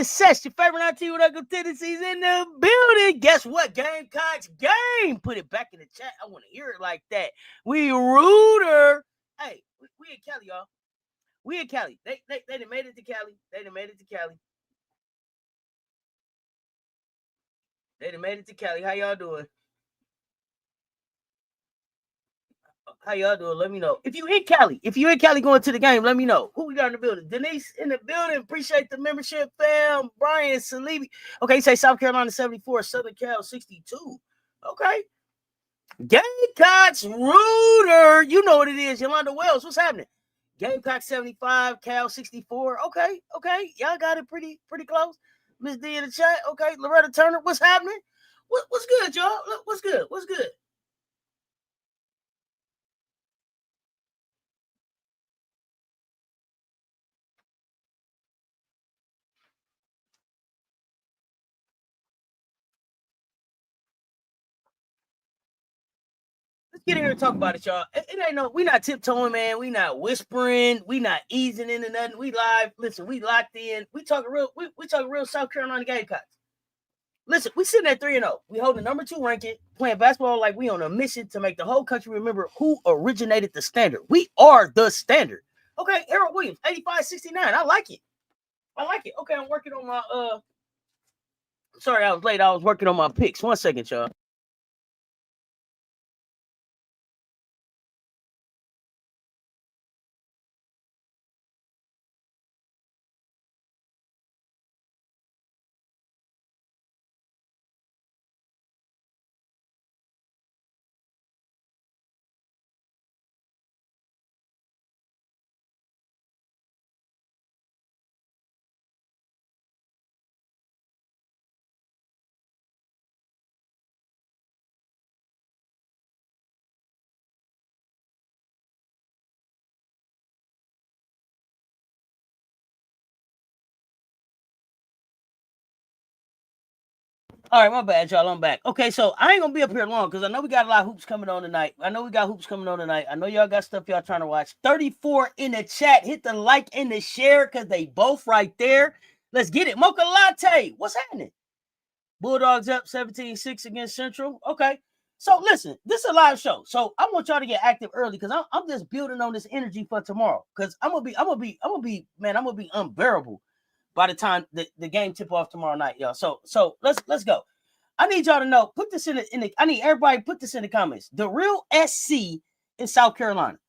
Cess, your favorite Auntie with Uncle Tendencies in the building. Guess what? Gamecocks game. Put it back in the chat. I want to hear it like that. We rooter. Hey, we in Cali, y'all. We in Cali. They done made it to Cali. They done made it to Cali. They done made it to Cali. How y'all doing? How y'all doing? Let me know. If you in Cali going to the game, let me know. Who we got in the building? Denise in the building. Appreciate the membership, fam. Brian Salibi. Okay, you say South Carolina 74, Southern Cal 62. Okay. Gamecocks rooter. You know what it is. Yolanda Wells. What's happening? Gamecock 75, Cal 64. Okay. Y'all got it pretty close. Miss D in the chat. Okay. Loretta Turner. What's happening? What's good, y'all? What's good? Let's get in here and talk about it, y'all. It ain't no, we not tiptoeing, man. We not whispering. We not easing into nothing. We live. Listen, we locked in. We talking real. We talking real South Carolina Gamecocks. Listen, we sitting at 3-0. We holding number 2 ranking, playing basketball like we on a mission to make the whole country remember who originated the standard. We are the standard. Okay, Harold Williams, 85-69. I like it. Okay, I'm working on my sorry, I was late. I was working on my picks. 1 second, y'all. All right, my bad, y'all. I'm back. Okay, so I ain't gonna be up here long because I know we got a lot of hoops coming on tonight. I know y'all got stuff y'all trying to watch. 34 in the chat. Hit the like and the share because they both right there. Let's get it. Mocha Latte. What's happening? Bulldogs up 17-6 against Central. Okay. So listen, this is a live show. So I want y'all to get active early because I'm just building on this energy for tomorrow. Because I'm gonna be unbearable by the time the game tip off tomorrow night, y'all. So let's go. I need y'all to know. Put this in the. I need everybody put this in the comments. The real SC in South Carolina.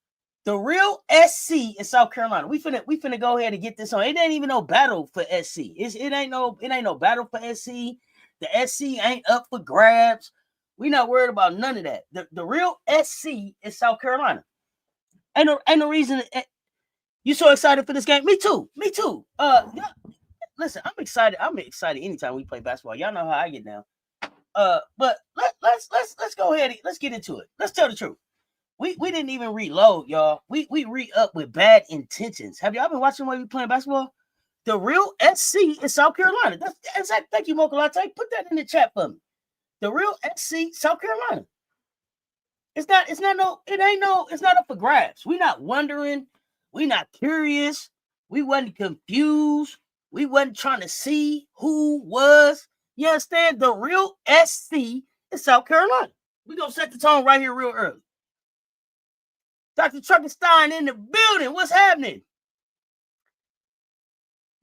The real SC in South Carolina. We finna go ahead and get this on. It ain't even no battle for SC. It ain't no battle for SC. The SC ain't up for grabs. We not worried about none of that. The real SC is South Carolina. Ain't no reason. You so excited for this game? Me too. Listen, I'm excited. I'm excited anytime we play basketball. Y'all know how I get down. But let's go ahead. Let's get into it. Let's tell the truth. We didn't even reload, y'all. We re-up with bad intentions. Have y'all been watching when we playing basketball? The real SC is South Carolina. That's exactly. Thank you, Mocha Latte. Put that in the chat for me. The real SC, South Carolina. It's not up for grabs. We're not wondering We not curious. We wasn't confused. We wasn't trying to see who was. You understand? The real SC is South Carolina. We gonna set the tone right here real early. Dr. Truckenstein in the building. What's happening?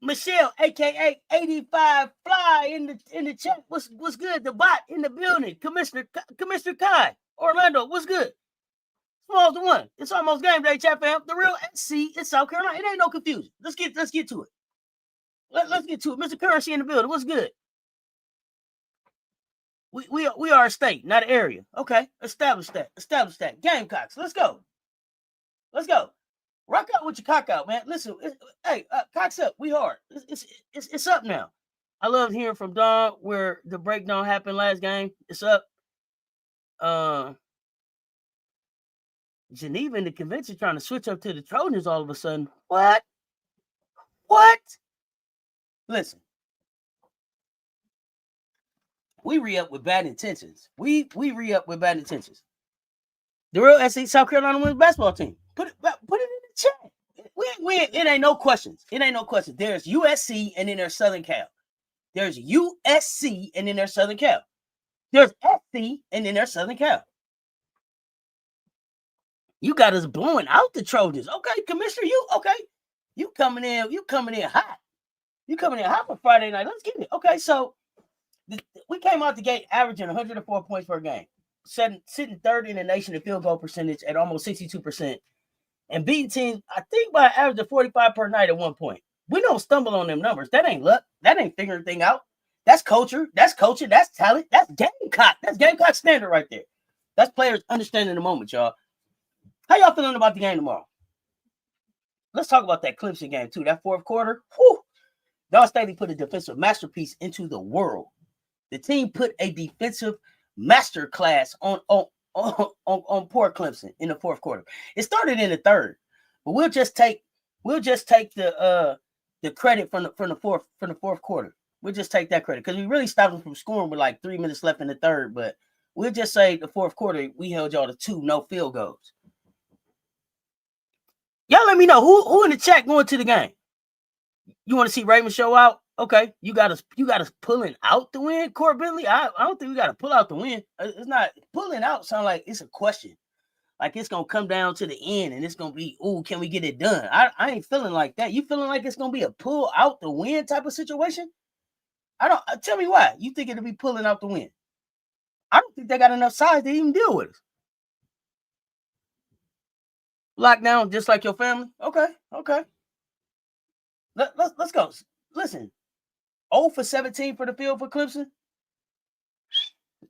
Michelle, aka 85 Fly in the chat. What's good? The bot in the building. Commissioner Kai. Orlando, what's good? Small's the one. It's almost game day, chat fam. The real SC is South Carolina. It ain't no confusion. Let's get to it. Let's get to it. Mr. Currency in the building. What's good? We are a state, not an area. Okay, establish that. Gamecocks. Let's go. Rock out with your cock out, man. Listen, hey, cocks up. We hard. It's up now. I love hearing from Don where the breakdown happened last game. It's up. Geneva and the convention trying to switch up to the Trojans all of a sudden. What? Listen. We re-up with bad intentions. We re-up with bad intentions. The real SC South Carolina women's basketball team. Put it in the chat. It ain't no questions. There's USC and then there's Southern Cal. There's USC and then there's Southern Cal. There's SC and then there's Southern Cal. You got us blowing out the Trojans. Okay, Commissioner, you coming in hot. You coming in hot for Friday night. Let's get it. Okay, so we came out the gate averaging 104 points per game, sitting third in the nation in field goal percentage at almost 62%, and beating teams, I think, by an average of 45 per night at one point. We don't stumble on them numbers. That ain't luck. That ain't figuring thing out. That's culture. That's coaching. That's talent. That's Gamecock. That's Gamecock standard right there. That's players understanding the moment, y'all. How y'all feeling about the game tomorrow? Let's talk about that Clemson game, too. That fourth quarter, Don Staley put a defensive masterpiece into the world. The team put a defensive masterclass on poor Clemson in the fourth quarter. It started in the third, but we'll just take the credit from the fourth quarter. We'll just take that credit because we really stopped them from scoring with like 3 minutes left in the third. But we'll just say the fourth quarter we held y'all to 2 no field goals. Y'all let me know who in the chat going to the game. You want to see Raymond show out? Okay, you got us pulling out the win, Court Bentley. I don't think we got to pull out the win. It's not pulling out. Sound like it's a question. Like it's gonna come down to the end, and it's gonna be, can we get it done? I ain't feeling like that. You feeling like it's gonna be a pull out the win type of situation? Tell me why you think it'll be pulling out the win. I don't think they got enough size to even deal with us. Lockdown, just like your family. Okay. Let's go. Listen, 0 for 17 for the field for Clemson.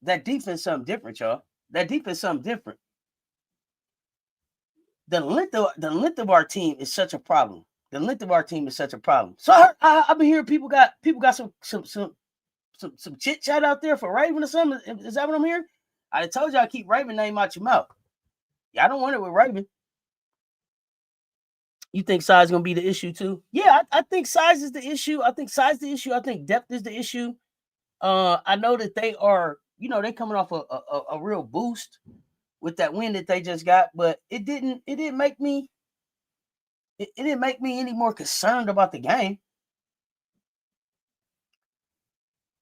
That defense something different, y'all. The length of our team is such a problem. So I've been hearing people got some chit chat out there for Raven or something. Is that what I'm hearing? I told y'all keep Raven name out your mouth. Y'all don't want it with Raven. You think size is gonna be the issue too? Yeah, I think size is the issue. I think depth is the issue. I know that they are, they coming off a real boost with that win that they just got, but it didn't make me any more concerned about the game.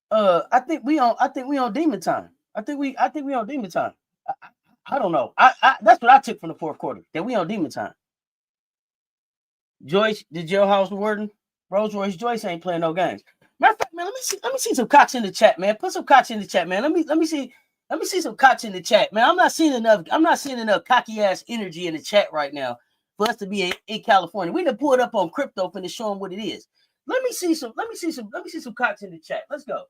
I think we on demon time. I think we on demon time. I don't know. I that's what I took from the fourth quarter, that we on demon time. Joyce, the jailhouse warden, Rolls Royce Joyce ain't playing no games. Matter of fact, man, let me see some cocks in the chat, man. Put some cocks in the chat, man. Let me see some cocks in the chat, man. I'm not seeing enough cocky ass energy in the chat right now for us to be in California. We done pull it up on crypto and show them what it is. Let me see some cocks in the chat. Let's go.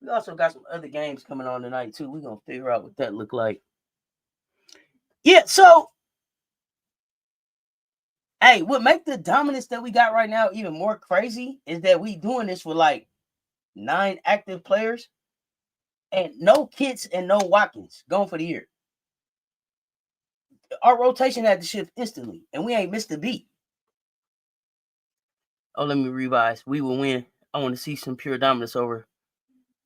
We also got some other games coming on tonight too. We're gonna figure out what that look like. Yeah, so hey, what make the dominance that we got right now even more crazy is that we doing this with like 9 active players and no Kits and no Watkins going for the year. Our rotation had to shift instantly, and we ain't missed a beat. Oh, let me revise. We will win. I want to see some pure dominance over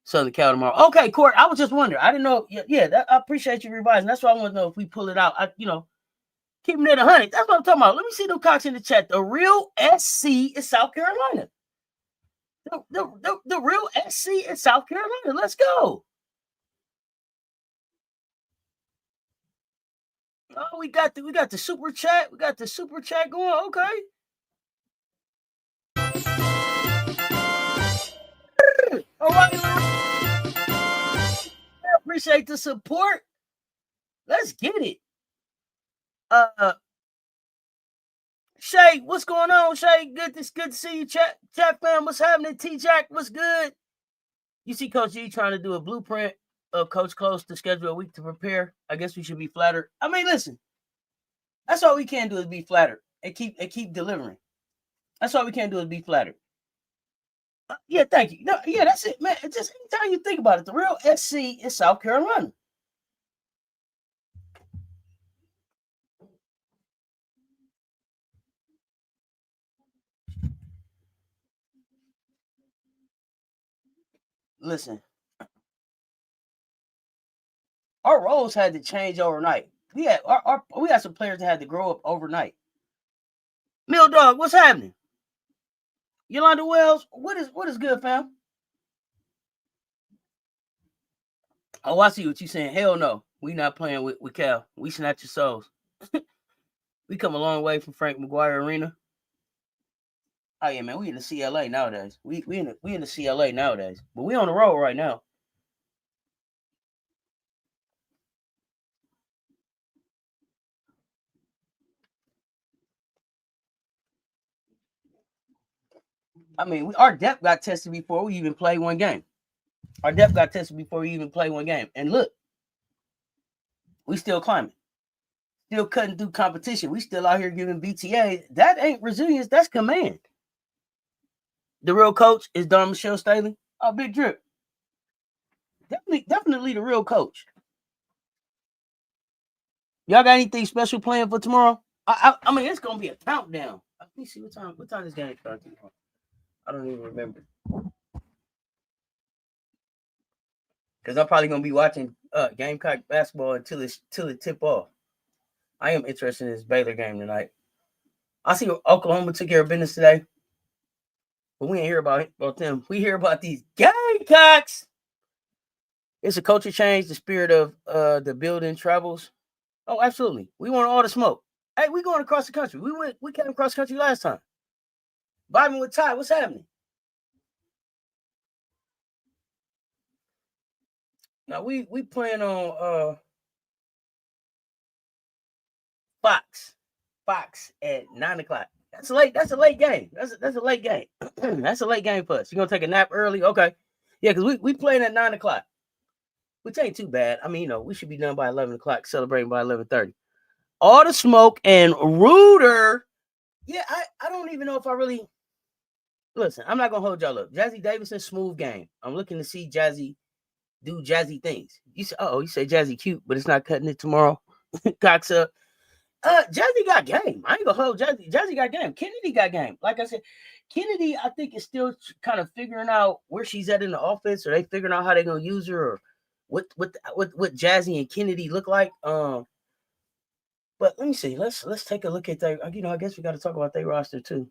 Southern Cal tomorrow. Okay, Court, I was just wondering. I didn't know. Yeah, I appreciate you revising. That's why I want to know if we pull it out. Keep them at 100. That's what I'm talking about. Let me see them cocks in the chat. The real SC is South Carolina. The real SC is South Carolina. Let's go. Oh, we got the super chat. We got the super chat going. Okay. All right. I appreciate the support. Let's get it. Shay, what's going on, Shay? Good to see you, chat fam. What's happening? T-Jack, what's good? You see Coach G trying to do a blueprint of Coach Close to schedule a week to prepare. I guess we should be flattered. I mean, listen, that's all we can do is be flattered and keep delivering. That's all we can do is be flattered. Yeah, thank you. No, yeah, that's it, man. Just anytime you think about it, the real SC is South Carolina. Listen, our roles had to change overnight. We had some players that had to grow up overnight. Mill Dog, what's happening? Yolanda Wells, what is good, fam? Oh, I see what you're saying. Hell no. We not playing with Cal. We snatch your souls. We come a long way from Frank McGuire Arena. Oh yeah, man. We in the CLA nowadays. We in the CLA nowadays. But we on the road right now. I mean, our depth got tested before we even played one game. Our depth got tested before we even played one game. And look, we still climbing. Still cutting through competition. We still out here giving BTA. That ain't resilience. That's command. The real coach is Don Michelle Staley. Oh, big drip. Definitely the real coach. Y'all got anything special planned for tomorrow? I mean, it's gonna be a countdown. Let me see what time this game starts tomorrow. I don't even remember. Because I'm probably gonna be watching Gamecock basketball until it tip off. I am interested in this Baylor game tonight. I see Oklahoma took care of business today, but we ain't hear about them. We hear about these Gamecocks. It's a culture change. The spirit of the building travels. Oh, absolutely. We want all the smoke. Hey, we going across the country. We came across the country last time. Vibing with Ty. What's happening? Now we playing on Fox at 9:00. That's a late game. That's a late game. That's a late game for us. You gonna take a nap early? Okay. Yeah, because we playing at 9:00. Which ain't too bad. I mean, we should be done by 11:00, celebrating by 11:30. All the smoke and Rooter. Yeah, I don't even know if I really listen. I'm not gonna hold y'all up. Jazzy Davidson, smooth game. I'm looking to see Jazzy do Jazzy things. You say, you say Jazzy cute, but it's not cutting it tomorrow. Cocks up. Jazzy got game. I ain't gonna hold Jazzy. Jazzy got game. Kennedy got game. Like I said, Kennedy, I think, is still kind of figuring out where she's at in the offense, or they figuring out how they're gonna use her, or what Jazzy and Kennedy look like. But let me see. Let's take a look at that. I guess we got to talk about their roster too.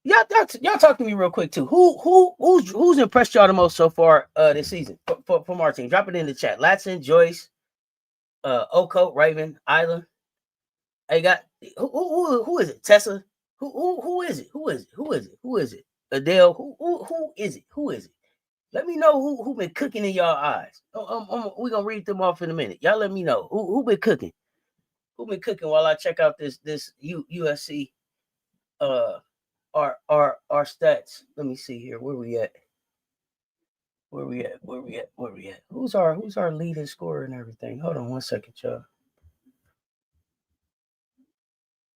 Y'all talk to me real quick too. Who's impressed y'all the most so far this season from our team? Drop it in the chat. Latson, Joyce, Okot, Raven, Isla. Hey, got who is it? Tessa. Who is it? Who is it? Adele. Who is it? Who is it? Let me know who been cooking in y'all eyes. We gonna read them off in a minute. Y'all let me know who been cooking. Who been cooking while I check out this USC our stats. Let me see here. Where we at? Who's our leading scorer and everything? Hold on one second, y'all.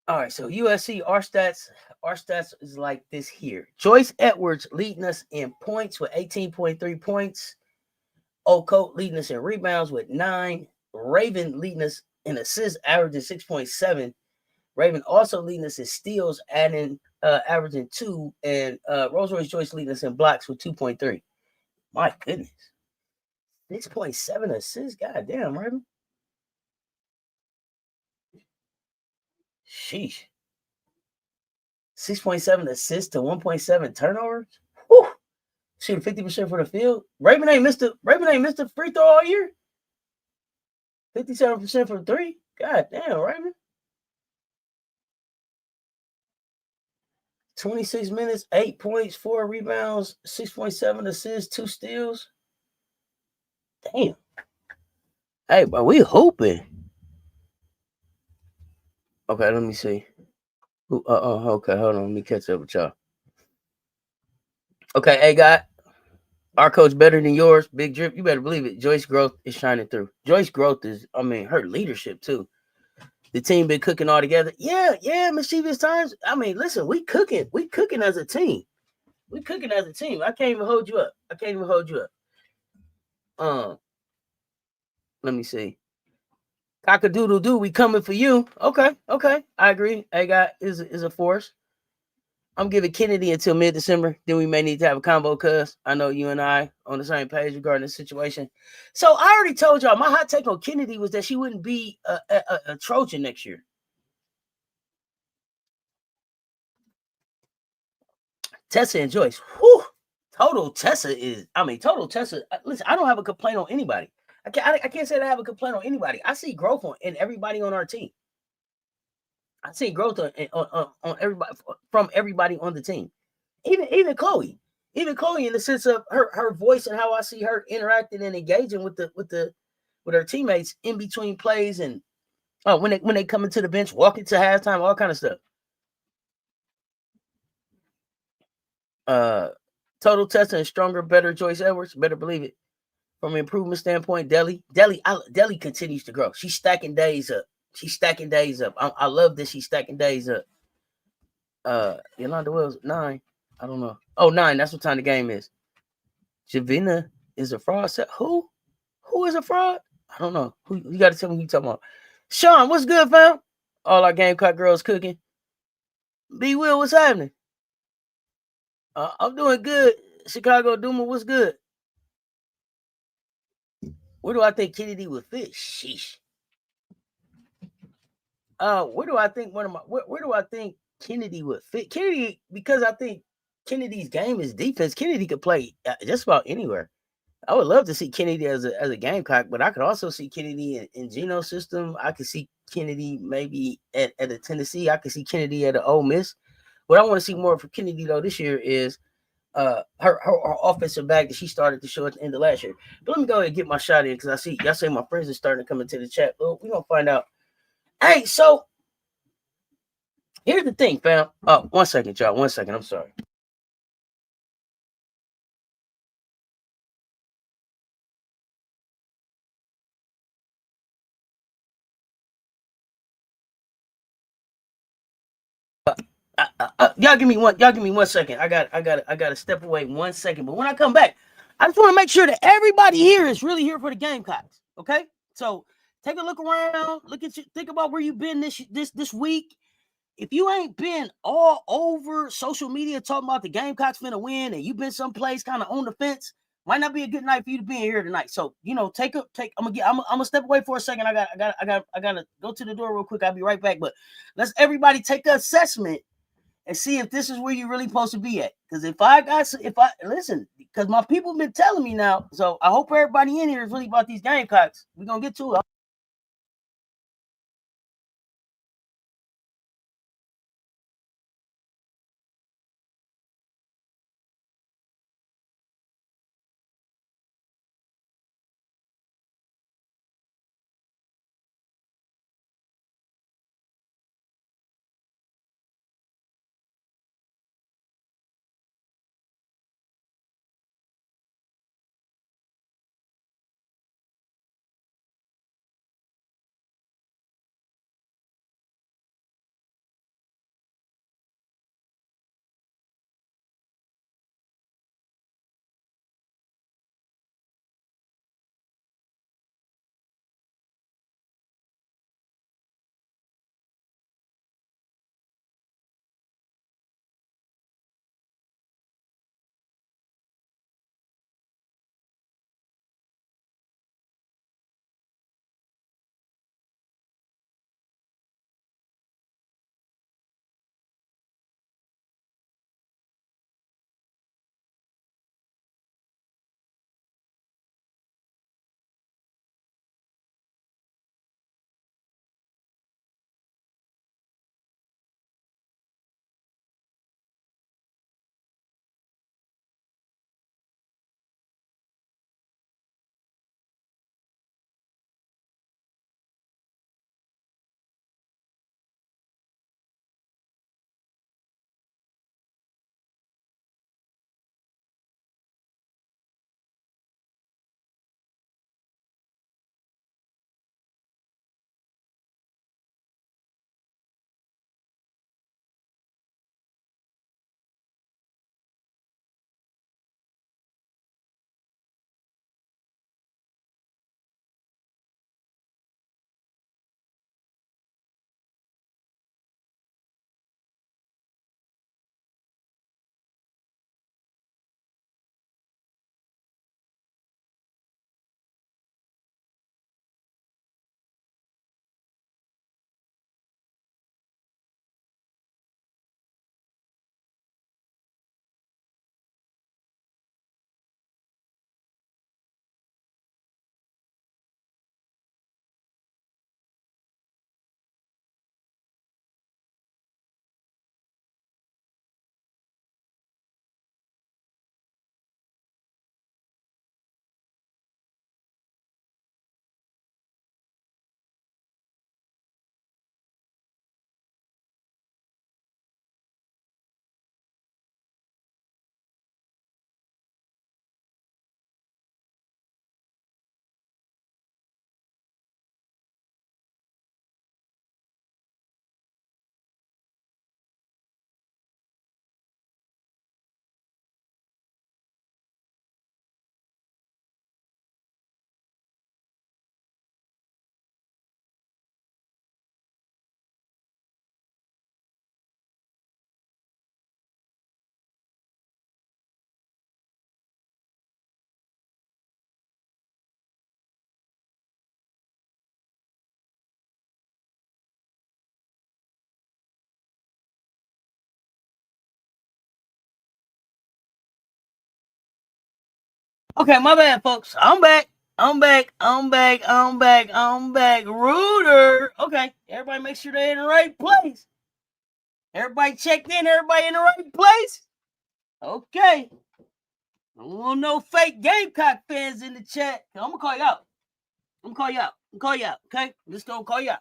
All right, so USC, our stats is like this here. Joyce Edwards leading us in points with 18.3 points. Okot leading us in rebounds with 9. Raven leading us in assists, averaging 6.7. Raven also leading us in steals, averaging 2, and Rolls Royce Joyce leading us in blocks with 2.3. My goodness. 6.7 assists. God damn, Raven. Sheesh. 6.7 assists to 1.7 turnovers. Whew. Shoot 50% for the field. Raven ain't missed a free throw all year. 57% from three. God damn, Raven. 26 minutes, 8 points, 4 rebounds, 6.7 assists, 2 steals. Damn. Hey, but we hoping. Okay, let me see. Okay, hold on. Let me catch up with y'all. Okay, hey, guy. Our coach better than yours. Big drip. You better believe it. Joyce growth is shining through. Joyce growth is, her leadership too. The team been cooking all together. Yeah, mischievous times. Listen, we cooking as a team. We cooking as a team. I can't even hold you up. Let me see. Cock-a-doodle doo, we coming for you. Okay. I agree. Hey, guy is a force. I'm giving Kennedy until mid-December. Then we may need to have a combo, cuz I know you and I on the same page regarding the situation. So I already told y'all my hot take on Kennedy was that she wouldn't be a Trojan next year. Tessa and Joyce. Whew. Total Tessa. Listen, I don't have a complaint on anybody. I can't say that I have a complaint on anybody. I see growth in everybody on our team. I see growth on everybody from everybody on the team. Even Chloe. Even Chloe in the sense of her voice and how I see her interacting and engaging with her teammates in between plays and when they come into the bench, walking to halftime, all kind of stuff. Total testing stronger, better Joyce Edwards, better believe it. From an improvement standpoint, Deli continues to grow. She's stacking days up. I love that she's stacking days up. Yolanda Wells, 9. I don't know. Oh, 9. That's what time the game is. Javina is a fraud. Who? Who is a fraud? I don't know. Who you got to tell me who you talking about? Sean, what's good, fam? All our Gamecock girls cooking. B Will, what's happening? I'm doing good. Chicago Duma, what's good? Where do I think Kennedy would fit? Sheesh. Where do I think where do I think Kennedy would fit? Kennedy, because I think Kennedy's game is defense. Kennedy could play just about anywhere. I would love to see Kennedy as a Gamecock, but I could also see Kennedy in Geno's system. I could see Kennedy maybe at a Tennessee. I could see Kennedy at an Ole Miss. What I want to see more for Kennedy though this year is her offensive back that she started to show at the end of last year. But let me go ahead and get my shot in because I see y'all say my friends are starting to come into the chat. Well, we're gonna find out. Hey, so here's the thing, fam. 1 second, y'all. 1 second. I'm sorry. Y'all give me 1 second. I got to step away 1 second. But when I come back, I just want to make sure that everybody here is really here for the Gamecocks. Okay, so take a look around. Look at you. Think about where you've been this week. If you ain't been all over social media talking about the Gamecocks finna win, and you've been someplace kind of on the fence, might not be a good night for you to be in here tonight. So take. I'm gonna step away for a second. I gotta go to the door real quick. I'll be right back. But let's everybody take an assessment and see if this is where you're really supposed to be at. Because if I listen, because my people been telling me now, so I hope everybody in here is really about these Gamecocks. We're gonna get to it. Okay, my bad, folks. I'm back. Rooter. Okay, everybody make sure they're in the right place. Everybody checked in. Everybody in the right place. Okay. I don't want no fake Gamecock fans in the chat. I'm gonna call you out. Okay, I'm just gonna call you out.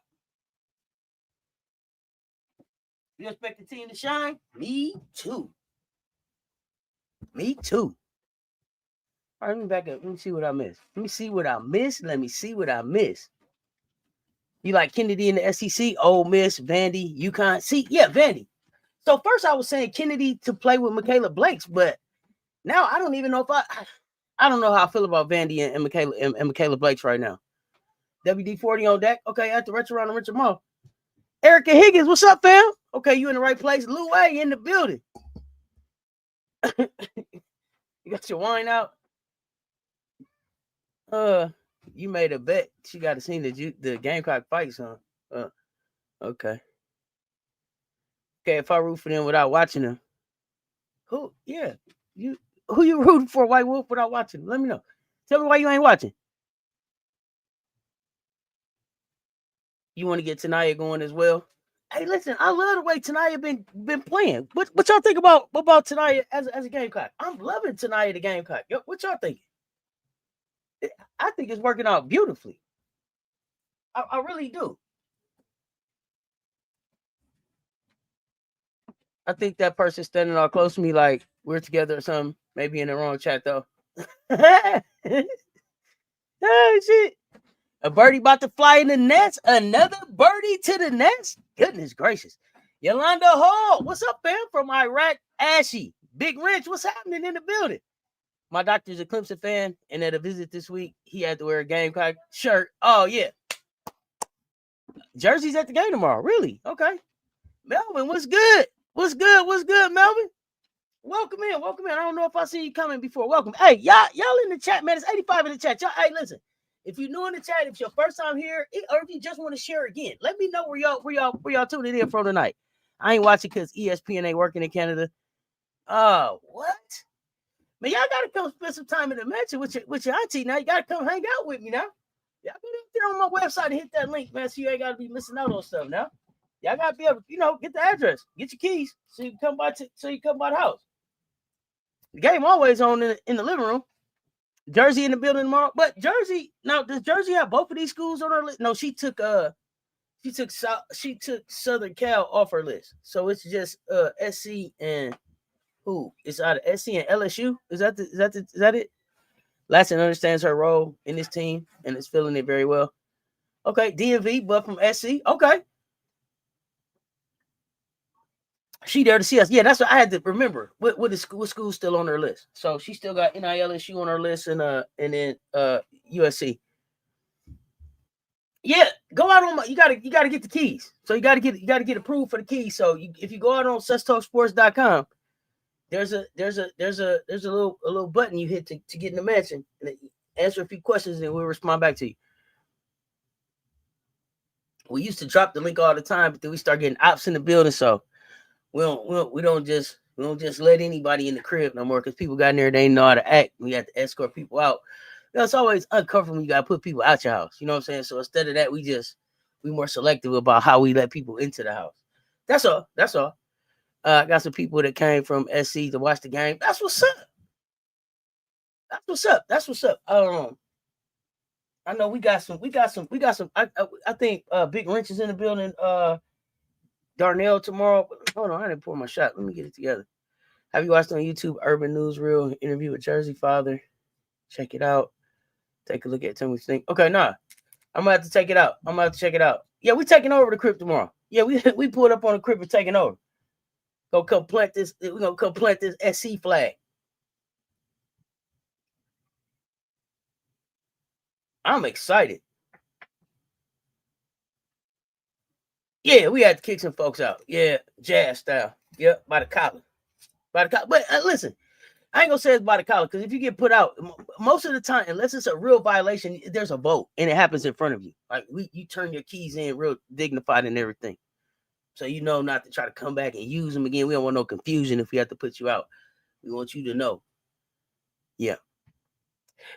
You expect the team to shine? Me too. All right, let me back up. Let me see what I missed. Let me see what I missed. You like Kennedy in the SEC? Ole Miss, Vandy, UConn. See, yeah, Vandy. So first I was saying Kennedy to play with Michaela Blakes, but now I don't even know if I don't know how I feel about Vandy and Michaela Blakes right now. WD-40 on deck. Okay, at the Retro Round and Richard Mall. Erica Higgins, what's up, fam? Okay, you in the right place. Lou A in the building. You got your wine out. You made a bet. She got to see the Gamecock fights, huh? Okay. Okay, if I root for them without watching them, who you rooting for, White Wolf, without watching them? Let me know. Tell me why you ain't watching. You want to get Tanaya going as well? Hey, listen, I love the way Tanaya been playing. What y'all think about Tanaya as a Gamecock? I'm loving Tanaya the Gamecock. Yo, what y'all think? I think it's working out beautifully. I really do. I think that person standing all close to me, like we're together or something. Maybe in the wrong chat though. Oh shit! A birdie about to fly in the nest. Another birdie to the nest. Goodness gracious! Yolanda Hall, what's up, fam? From Iraq, Ashy, Big Wrench, what's happening in the building? My doctor's a Clemson fan, and at a visit this week, he had to wear a Gamecock shirt. Oh yeah, Jersey's at the game tomorrow. Really? Okay. Melvin, what's good? What's good, Melvin? Welcome in. I don't know if I see you coming before. Welcome. Hey, y'all in the chat, man. It's 85 in the chat. Y'all, hey, listen. If you're new in the chat, if it's your first time here, or if you just want to share again, let me know where y'all tuning in from tonight. I ain't watching because ESPN ain't working in Canada. Oh, what? Man, y'all gotta come spend some time in the mansion with your auntie. Now you gotta come hang out with me now. Y'all go up there on my website and hit that link, man. So you ain't gotta be missing out on stuff now. Y'all gotta be able to, get the address, get your keys, so you come by the house. The game always on in the living room. Jersey in the building tomorrow. But Jersey, now does Jersey have both of these schools on her list? No, she took Southern Cal off her list. So it's just SC and who? It's out of SC and LSU. Is that it? Latson understands her role in this team and is feeling it very well. Okay, DMV, but from SC. Okay. She there to see us. Yeah, that's what I had to remember. What school's still on her list? So she still got NILSU on her list and then USC. Yeah, go out on you gotta get the keys. So you gotta get approved for the keys. So if you go out on cesstalksports.com, there's a little button you hit to get in the mansion and answer a few questions and we'll respond back to you. We used to drop the link all the time, but then we start getting ops in the building, so we don't just let anybody in the crib no more because people got in there, they know how to act. We have to escort people out. It's always uncomfortable when you gotta put people out your house. You know what I'm saying? So instead of that, we more selective about how we let people into the house. That's all. I got some people that came from SC to watch the game. That's what's up. I know we got some. I think Big Wrench is in the building. Darnell tomorrow. Hold on, I didn't pour my shot. Let me get it together. Have you watched on YouTube Urban Newsreel interview with Jersey father? Check it out. Take a look at it. Tell me what you think. Okay, nah. I'm gonna have to check it out. Yeah, we taking over the crib tomorrow. Yeah, we pulled up on the crib and taking over. Go come plant this. We're gonna come plant this SC flag. I'm excited. Yeah, we had to kick some folks out. Yeah, jazz style. Yep, by the collar. But listen, I ain't gonna say it's by the collar because if you get put out, most of the time, unless it's a real violation, there's a vote and it happens in front of you. Like you turn your keys in real dignified and everything, so you know not to try to come back and use them again. We don't want no confusion if we have to put you out. We want you to know. Yeah.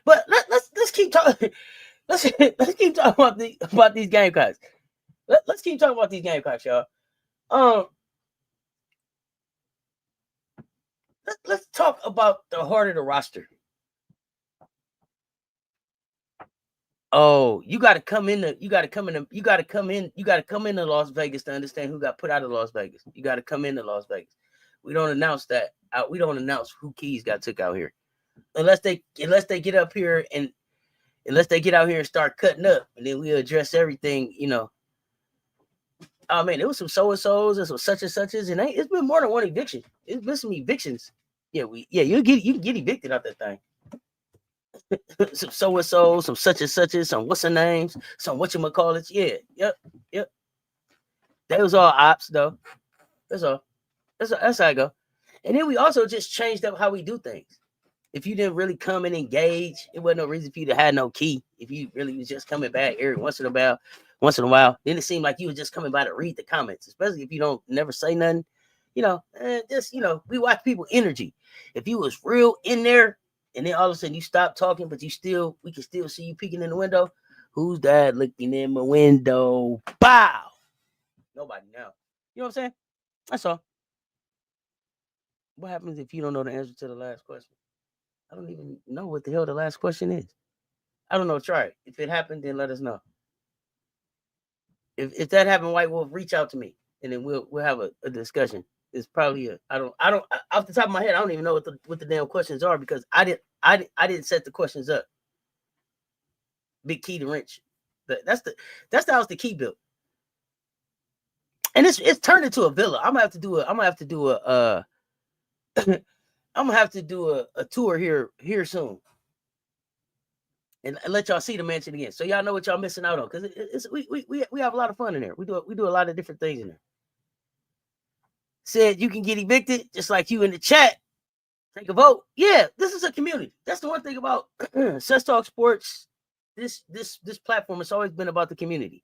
But let's keep talking. Let's keep talking about these Gamecocks. Let's keep talking about these Gamecocks, y'all. Let's talk about the heart of the roster. Oh, you got to come in to Las Vegas to understand who got put out of Las Vegas. You got to come into Las Vegas. We don't announce that. We don't announce who keys got took out here, unless they get up here and unless they get out here and start cutting up, and then we address everything. Oh man, it was some so and so's and some such and suches, and it's been more than one eviction. It's been some evictions. Yeah, you can get evicted out that thing. Some so and so, some such and suches, some what's the names, some whatchamacallits. Yeah, yep. That was all ops though. That's all. That's how I go. And then we also just changed up how we do things. If you didn't really come and engage, it wasn't no reason for you to have no key. If you really was just coming back every once in a while, then it seemed like you was just coming by to read the comments, especially if you don't never say nothing. We watch people energy. If you was real in there, and then all of a sudden you stop talking, but we can still see you peeking in the window. Who's that looking in my window? Bow. Nobody now. You know what I'm saying? That's all. What happens if you don't know the answer to the last question? I don't even know what the hell the last question is. I don't know. Try it. If it happened, then let us know. If that happened, White Wolf, reach out to me, and then we'll have a discussion. It's probably I don't off the top of my head, I don't even know what the damn questions are because I didn't set the questions up. Big key to wrench. That's the house the key built. And it's turned into a villa. I'm gonna have to do a tour here soon, and let y'all see the mansion again, so y'all know what y'all missing out on. Because we have a lot of fun in there. We do a lot of different things in there. Said you can get evicted just like you in the chat. Take a vote. Yeah, this is a community. That's the one thing about Cess Talk Sports. This platform has always been about the community.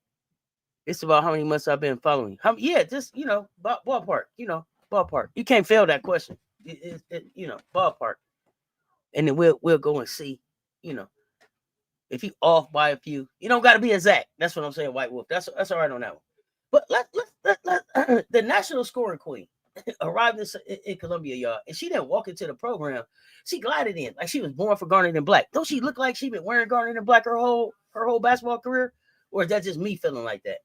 It's about how many months I've been following. Just ballpark. Ballpark. You can't fail that question. Ballpark. And then we'll go and see. If you off by a few, you don't got to be exact. That's what I'm saying, White Wolf. That's all right on that one. But let the national scoring queen arrived in Columbia, y'all, and she didn't walk into the program. She glided in like she was born for garnet and black. Don't she look like she been wearing garnet and black her whole basketball career? Or is that just me feeling like that?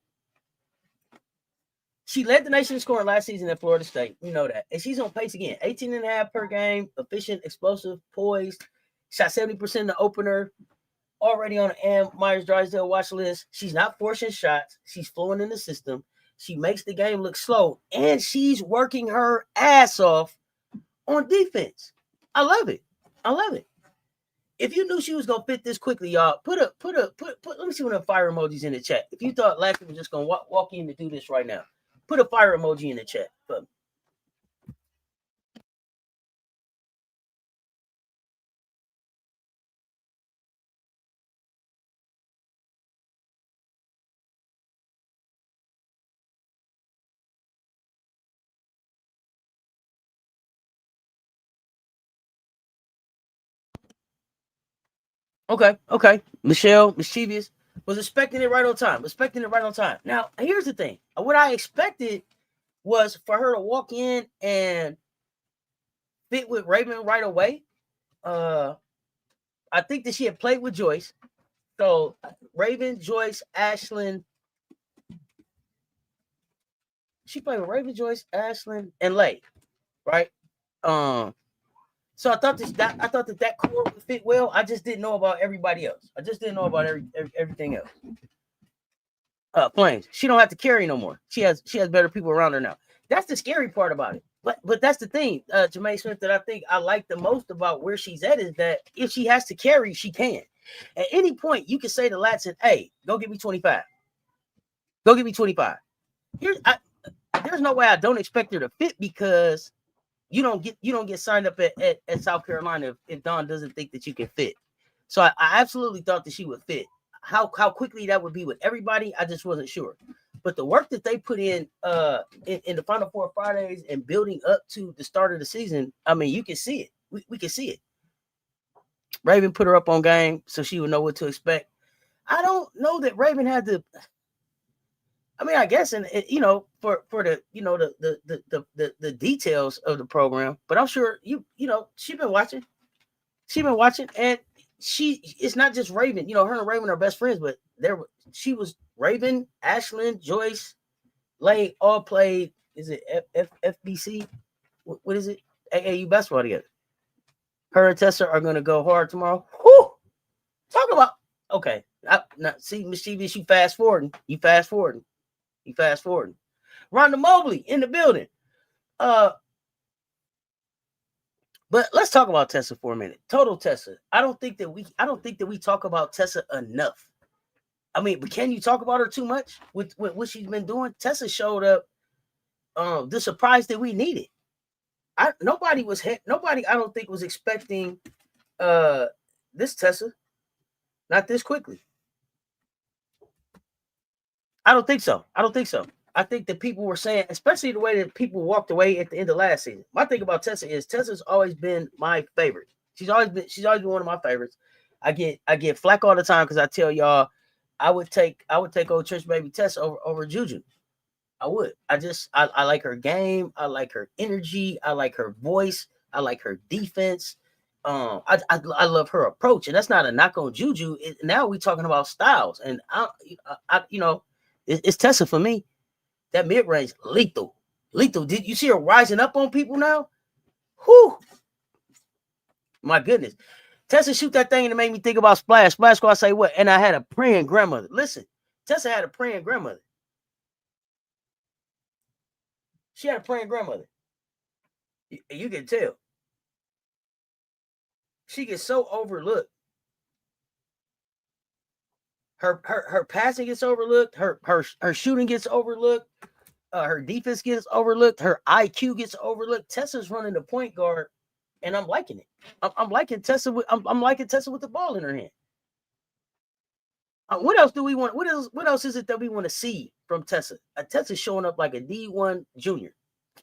She led the nation in scoring last season at Florida State. You know that. And she's on pace again. 18.5 per game, efficient, explosive, poised, shot 70% in the opener, already on the Ann Myers-Drysdale watch list. She's not forcing shots. She's flowing in the system. She makes the game look slow, and she's working her ass off on defense. I love it. If you knew she was gonna fit this quickly, y'all, put. Let me see one of the fire emojis in the chat. If you thought Latson was just gonna walk in to do this right now, put a fire emoji in the chat. But okay. Michelle, mischievous, was expecting it right on time. Now, here's the thing. What I expected was for her to walk in and fit with Raven right away. I think that she had played with Joyce. So Raven, Joyce, Ashlyn. She played with Raven, Joyce, Ashlyn, and Lay, right? So I thought that core would fit well. I just didn't know about everybody else. I just didn't know about everything else. Flames. She don't have to carry no more. She has better people around her now. That's the scary part about it. But that's the thing, Jermaine Smith, that I think I like the most about where she's at is that if she has to carry, she can. At any point, you can say to Latson, "Hey, go get me 25. Go get me 25." There's no way I don't expect her to fit because you don't get signed up at South Carolina if Dawn doesn't think that you can fit. So I absolutely thought that she would fit. How quickly that would be with everybody, I just wasn't sure. But the work that they put in the Final Four Fridays and building up to the start of the season, I mean, you can see it. We can see it. Raven put her up on game so she would know what to expect. I don't know that Raven had to. I mean, I guess, and for the the details of the program, but I'm sure she's been watching. She's been watching, and it's not just Raven. Her and Raven are best friends, but she was Raven, Ashlyn, Joyce, Lane all played. Is it FBC? What is it? AAU basketball together. Her and Tessa are going to go hard tomorrow. Whew! Talk about okay. See, mischievous. You fast forwarding. Rhonda Mobley in the building. But let's talk about Tessa for a minute. Total Tessa. I don't think that we talk about Tessa enough. I mean, but can you talk about her too much with what she's been doing? Tessa showed up the surprise that we needed. Nobody I don't think was expecting this Tessa not this quickly. I don't think so. I think that people were saying, especially the way that people walked away at the end of last season. My thing about Tessa is Tessa's always been my favorite. She's always been one of my favorites. I get flack all the time because I tell y'all I would take old church baby Tessa over Juju. I would. I like her game. I like her energy. I like her voice. I like her defense. I love her approach, and that's not a knock on Juju. Now we're talking about styles, and it's Tessa for me. That mid range, lethal. Did you see her rising up on people now? Whew. My goodness. Tessa shoot that thing and it made me think about Splash. Splash Squad say what? And I had a praying grandmother. Listen, Tessa had a praying grandmother. She had a praying grandmother. You can tell. She gets so overlooked. Her passing gets overlooked. Her shooting gets overlooked. Her defense gets overlooked. Her IQ gets overlooked. Tessa's running the point guard, and I'm liking it. I'm liking Tessa. I'm liking Tessa with the ball in her hand. What else do we want? What else is it that we want to see from Tessa? Tessa's showing up like a D1 junior,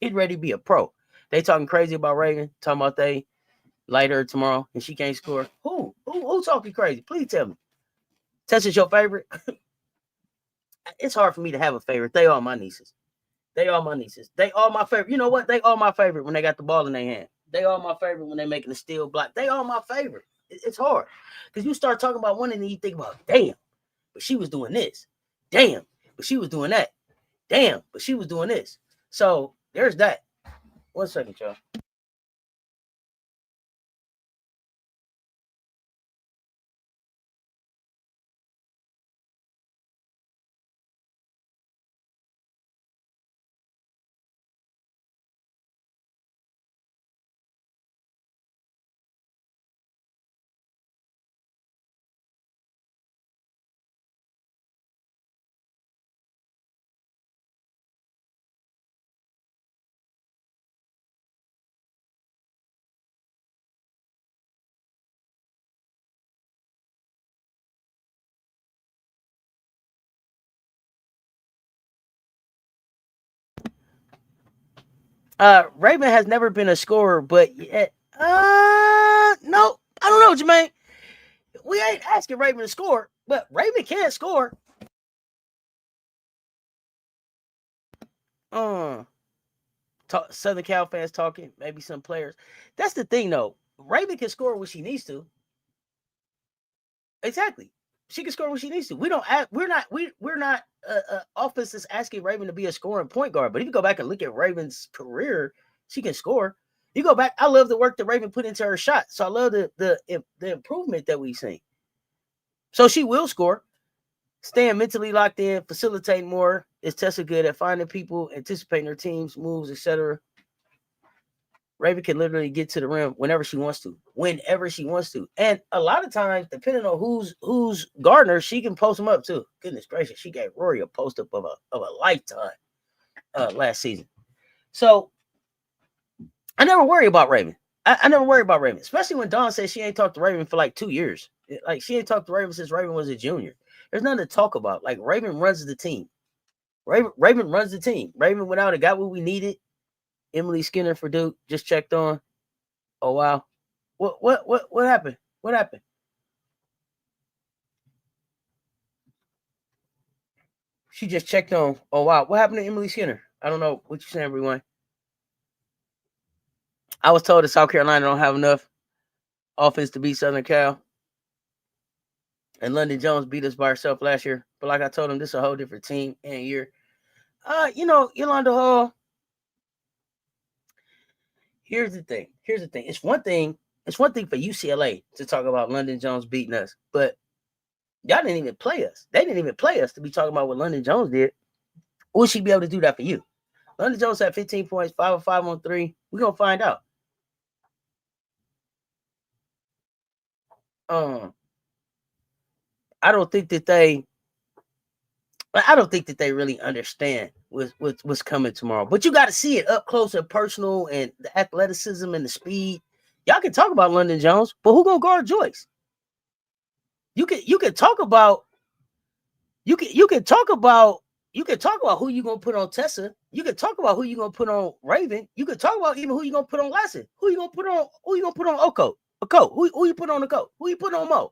getting ready to be a pro. They talking crazy about Raven, talking about they light her tomorrow and she can't score. Who talking crazy? Please tell me. Tessa's your favorite? It's hard for me to have a favorite. They all my nieces. They all my favorite. You know what? They all my favorite when they got the ball in their hand. They all my favorite when they're making a steal block. They all my favorite. It's hard because you start talking about one and then you think about, damn, but she was doing this. Damn, but she was doing that. Damn, but she was doing this. So there's that. 1 second, y'all. Raven has never been a scorer, but yet, no, I don't know, Jermaine. We ain't asking Raven to score, but Raven can score. Southern Cal fans talking, maybe some players. That's the thing, though. Raven can score when she needs to. Exactly, she can score when she needs to. We're not offense is asking Raven to be a scoring point guard. But if you go back and look at Raven's career, she can score. You go back. I love the work that Raven put into her shot. So I love the improvement that we've seen. So she will score. Staying mentally locked in, facilitating more. Is Tessa good at finding people, anticipating her team's moves, etc.? Raven can literally get to the rim whenever she wants to. And a lot of times, depending on who's guarding her, she can post them up too. Goodness gracious, she gave Rory a post up of a lifetime last season. So I never worry about Raven. I never worry about Raven, especially when Dawn says she ain't talked to Raven for like 2 years. Like she ain't talked to Raven since Raven was a junior. There's nothing to talk about. Like Raven runs the team. Raven runs the team. Raven went out and got what we needed. Emily Skinner for Duke just checked on. Oh wow, what happened? What happened? She just checked on. Oh wow, what happened to Emily Skinner? I don't know what you saying, everyone. I was told that South Carolina don't have enough offense to beat Southern Cal. And London Jones beat us by herself last year. But like I told him, this is a whole different team and year. Yolanda Hall. Here's the thing. It's one thing for UCLA to talk about London Jones beating us, but y'all didn't even play us. They didn't even play us to be talking about what London Jones did. Will she be able to do that for you? London Jones had 15 points, 5 of 5 on 3. We're gonna find out. I don't think that they really understand what's coming tomorrow. But you got to see it up close and personal, and the athleticism and the speed. Y'all can talk about London Jones, but who gonna guard Joyce? You can talk about who you gonna put on Tessa. You can talk about who you gonna put on Raven. You can talk about even who you gonna put on Latson. Who you gonna put on Okot? Who you put on Okot? Who you put on Mo?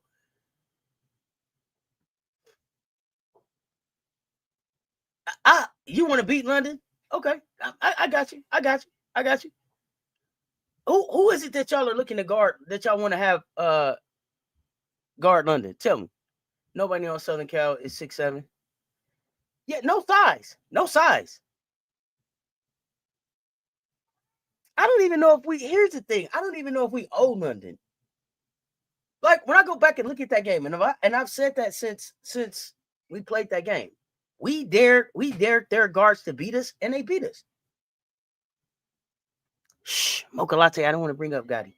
You want to beat London? Okay, I got you. Who is it that y'all are looking to guard, that y'all want to have guard London? Tell me. Nobody on Southern Cal is 6'7". Yeah, no size. I don't even know if we. Here's the thing. I don't even know if we owe London. Like when I go back and look at that game, and I've said that since we played that game, we dared their guards to beat us, and they beat us. Shh, Mocha Latte. I don't want to bring up Gotti.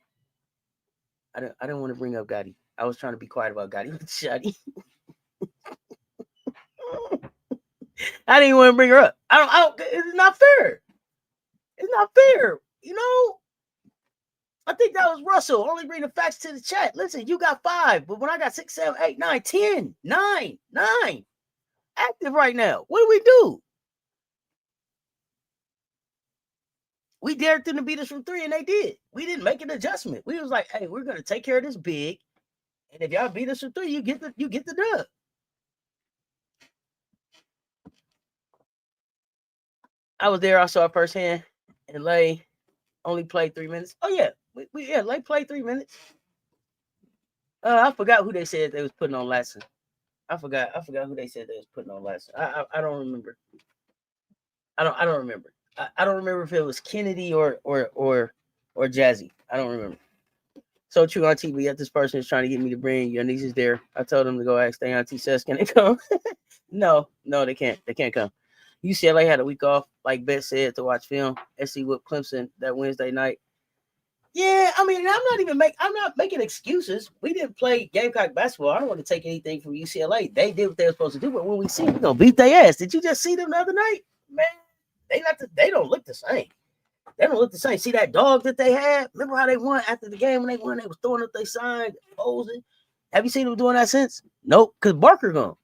I don't want to bring up Gotti. I was trying to be quiet about Gotti with Shotty. I didn't want to bring her up. I don't. It's not fair. It's not fair. You know. I think that was Russell. Only bring the facts to the chat. Listen, you got 5, but when I got 6, 7, 8, 9, 10, 9 active right now. What do we do? We dared them to beat us from 3, and they did. We didn't make an adjustment. We was like, hey, we're gonna take care of this big, and if y'all beat us from 3, you get the dub. I was there. I saw it firsthand, and Lay only played 3 minutes. Oh yeah, Lay played 3 minutes. I forgot who they said they was putting on Latson. I forgot who they said they was putting on Latson. I don't remember. I don't remember. I don't remember if it was Kennedy or Jazzy. I don't remember. So true, Auntie. But yet this person is trying to get me to bring your nieces there. I told them to go ask their Auntie Cess, can they come? No, they can't. They can't come. UCLA had a week off, like Beth said, to watch film. SC with Clemson that Wednesday night. Yeah, I mean, I'm not making excuses. We didn't play Gamecock basketball. I don't want to take anything from UCLA. They did what they were supposed to do, but when we see them, we're gonna beat their ass. Did you just see them the other night? Man, they don't look the same. They don't look the same. See that dog that they had? Remember how they won after the game when they won? They was throwing up their sign, posing. Have you seen them doing that since? Nope, because Barker gone.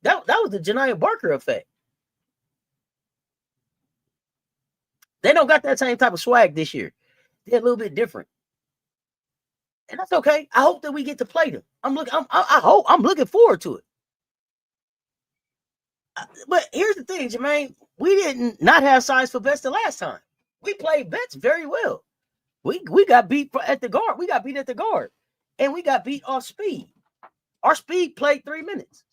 That was the Janiah Barker effect. They don't got that same type of swag this year. They're a little bit different. And that's okay. I hope that we get to play them. I'm looking forward to it. But here's the thing, Jermaine. We didn't not have size for Betts the last time. We played Betts very well. We got beat at the guard. We got beat at the guard. And we got beat off speed. Our speed played 3 minutes.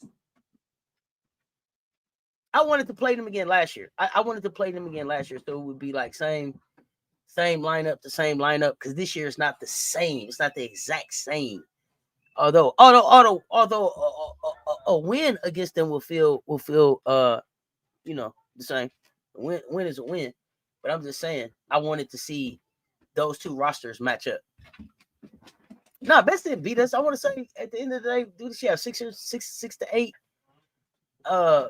I wanted to play them again last year. I wanted to play them again last year, so it would be like same lineup, the same lineup, because this year is not the same. It's not the exact same. Although a win against them will feel the same. Win is a win. But I'm just saying, I wanted to see those two rosters match up. No, Betts didn't beat us. I want to say at the end of the day, dude, she have 6 to 8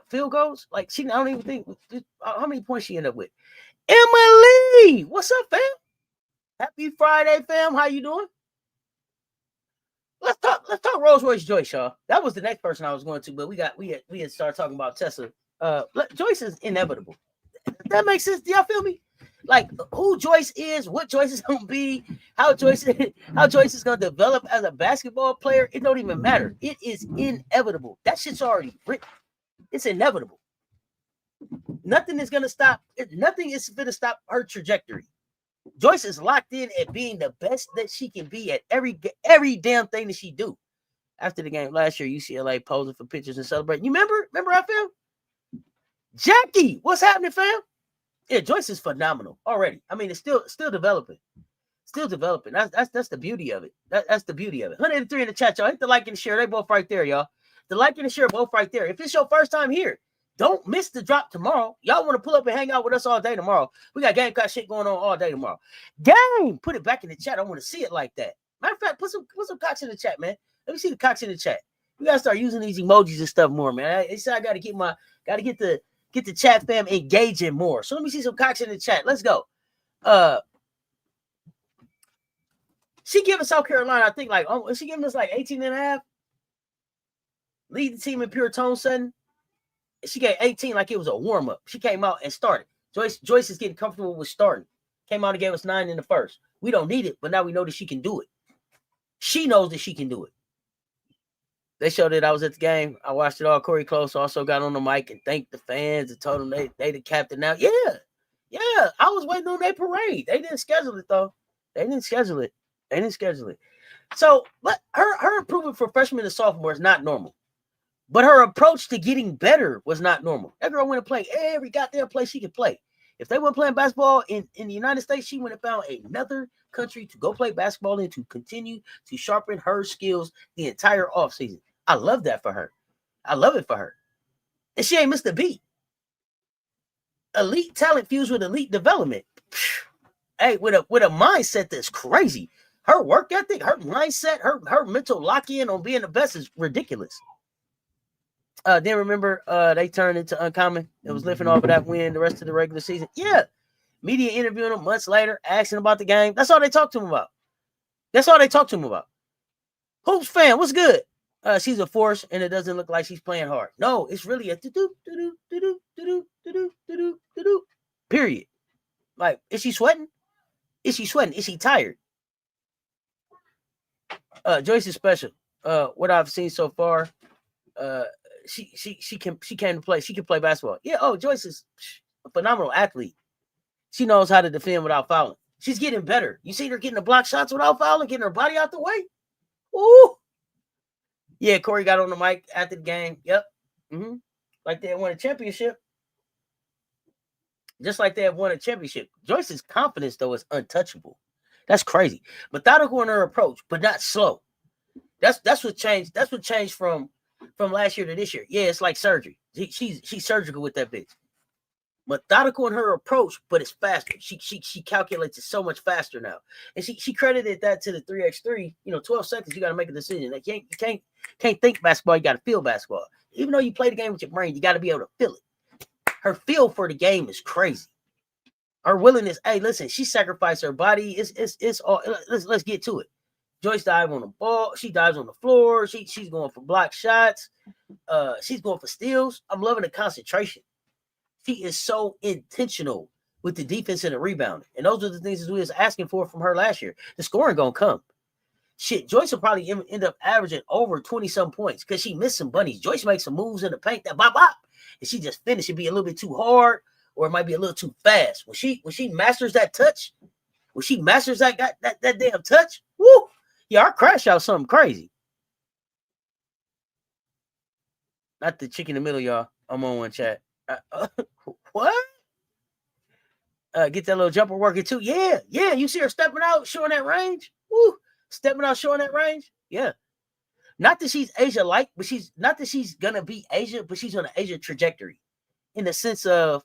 field goals. Like I don't even think how many points she ended up with. Emily, what's up, fam? Happy Friday, fam. How you doing? Let's talk Rolls Royce Joyce, y'all. That was the next person I was going to, but we had started talking about Tessa. Joyce is inevitable. That makes sense. Do y'all feel me? Like who Joyce is, what Joyce is gonna be, how Joyce is gonna develop as a basketball player, it don't even matter. It is inevitable. That shit's already written. It's inevitable. Nothing is gonna stop. Nothing is gonna stop her trajectory. Joyce is locked in at being the best that she can be at every damn thing that she do. After the game last year, UCLA posing for pictures and celebrating. You remember I fam? Jackie, what's happening, fam? Yeah, Joyce is phenomenal already. I mean, it's still developing. Still developing. That's the beauty of it. That's the beauty of it. 103 in the chat, y'all. Hit the like and the share. They both right there, y'all. The like and the share both right there. If it's your first time here, don't miss the drop tomorrow. Y'all want to pull up and hang out with us all day tomorrow. We got Gamecock shit going on all day tomorrow. Game! Put it back in the chat. I want to see it like that. Matter of fact, put some cocks in the chat, man. Let me see the cocks in the chat. We gotta start using these emojis and stuff more, man. I gotta get the chat fam engaging more. So let me see some cocks in the chat. Let's go. She giving South Carolina, I think, like, is she giving us like 18 and a half? Lead the team in pure tone setting. She gave 18 like it was a warm-up. She came out and started. Joyce is getting comfortable with starting. Came out and gave us 9 in the first. We don't need it, but now we know that she can do it. She knows that she can do it. They showed it. I was at the game. I watched it all. Corey Close also got on the mic and thanked the fans and told them they the captain now. Yeah. I was waiting on their parade. They didn't schedule it, though. They didn't schedule it. So her improvement for freshmen and sophomore is not normal. But her approach to getting better was not normal. That girl went and played every goddamn place she could play. If they weren't playing basketball in the United States, she went and found another country to go play basketball in to continue to sharpen her skills the entire offseason. I love that for her. I love it for her. And she ain't missed a beat. Elite talent fused with elite development. Hey, with a mindset that's crazy. Her work ethic, her mindset, her mental lock-in on being the best is ridiculous. Then remember, they turned into Uncommon. It was lifting off of that win the rest of the regular season. Yeah. Media interviewing him months later, asking about the game. That's all they talked to him about. Hoops fan, what's good? She's a force, and it doesn't look like she's playing hard. No, it's really a period. Like, is she sweating? Is she tired? Joyce is special. What I've seen so far, she can play. She can play basketball. Yeah. Oh, Joyce is a phenomenal athlete. She knows how to defend without fouling. She's getting better. You see her getting the block shots without fouling, getting her body out the way. Ooh. Yeah, Corey got on the mic after the game. Yep. Mm-hmm. Like they won a championship. Just like they have won a championship. Joyce's confidence, though, is untouchable. That's crazy. Methodical in her approach, but not slow. That's what changed. That's what changed from last year to this year. Yeah, it's like surgery. She's surgical with that bitch. Methodical in her approach, but it's faster. She calculates it so much faster now. And she credited that to the 3x3. 12 seconds, you got to make a decision. Like you can't think basketball, you got to feel basketball. Even though you play the game with your brain, you got to be able to feel it. Her feel for the game is crazy. Her willingness, hey, listen, she sacrificed her body. It's all. Let's get to it. Joyce dives on the ball. She dives on the floor. She's going for block shots. She's going for steals. I'm loving the concentration. She is so intentional with the defense and the rebounding. And those are the things that we was asking for from her last year. The scoring going to come. Shit, Joyce will probably end up averaging over 20-some points because she missed some bunnies. Joyce makes some moves in the paint that bop. And she just finished. It'd be a little bit too hard or it might be a little too fast. When she masters that touch, when she masters that damn touch, woo, yeah, I crash out something crazy. Not the chick in the middle, y'all. I'm on one chat. What? Get that little jumper working too. Yeah. You see her stepping out, showing that range. Woo, stepping out, showing that range. Yeah. Not that she's Asia-like, but she's not that she's gonna be Asia, but she's on an Asia trajectory, in the sense of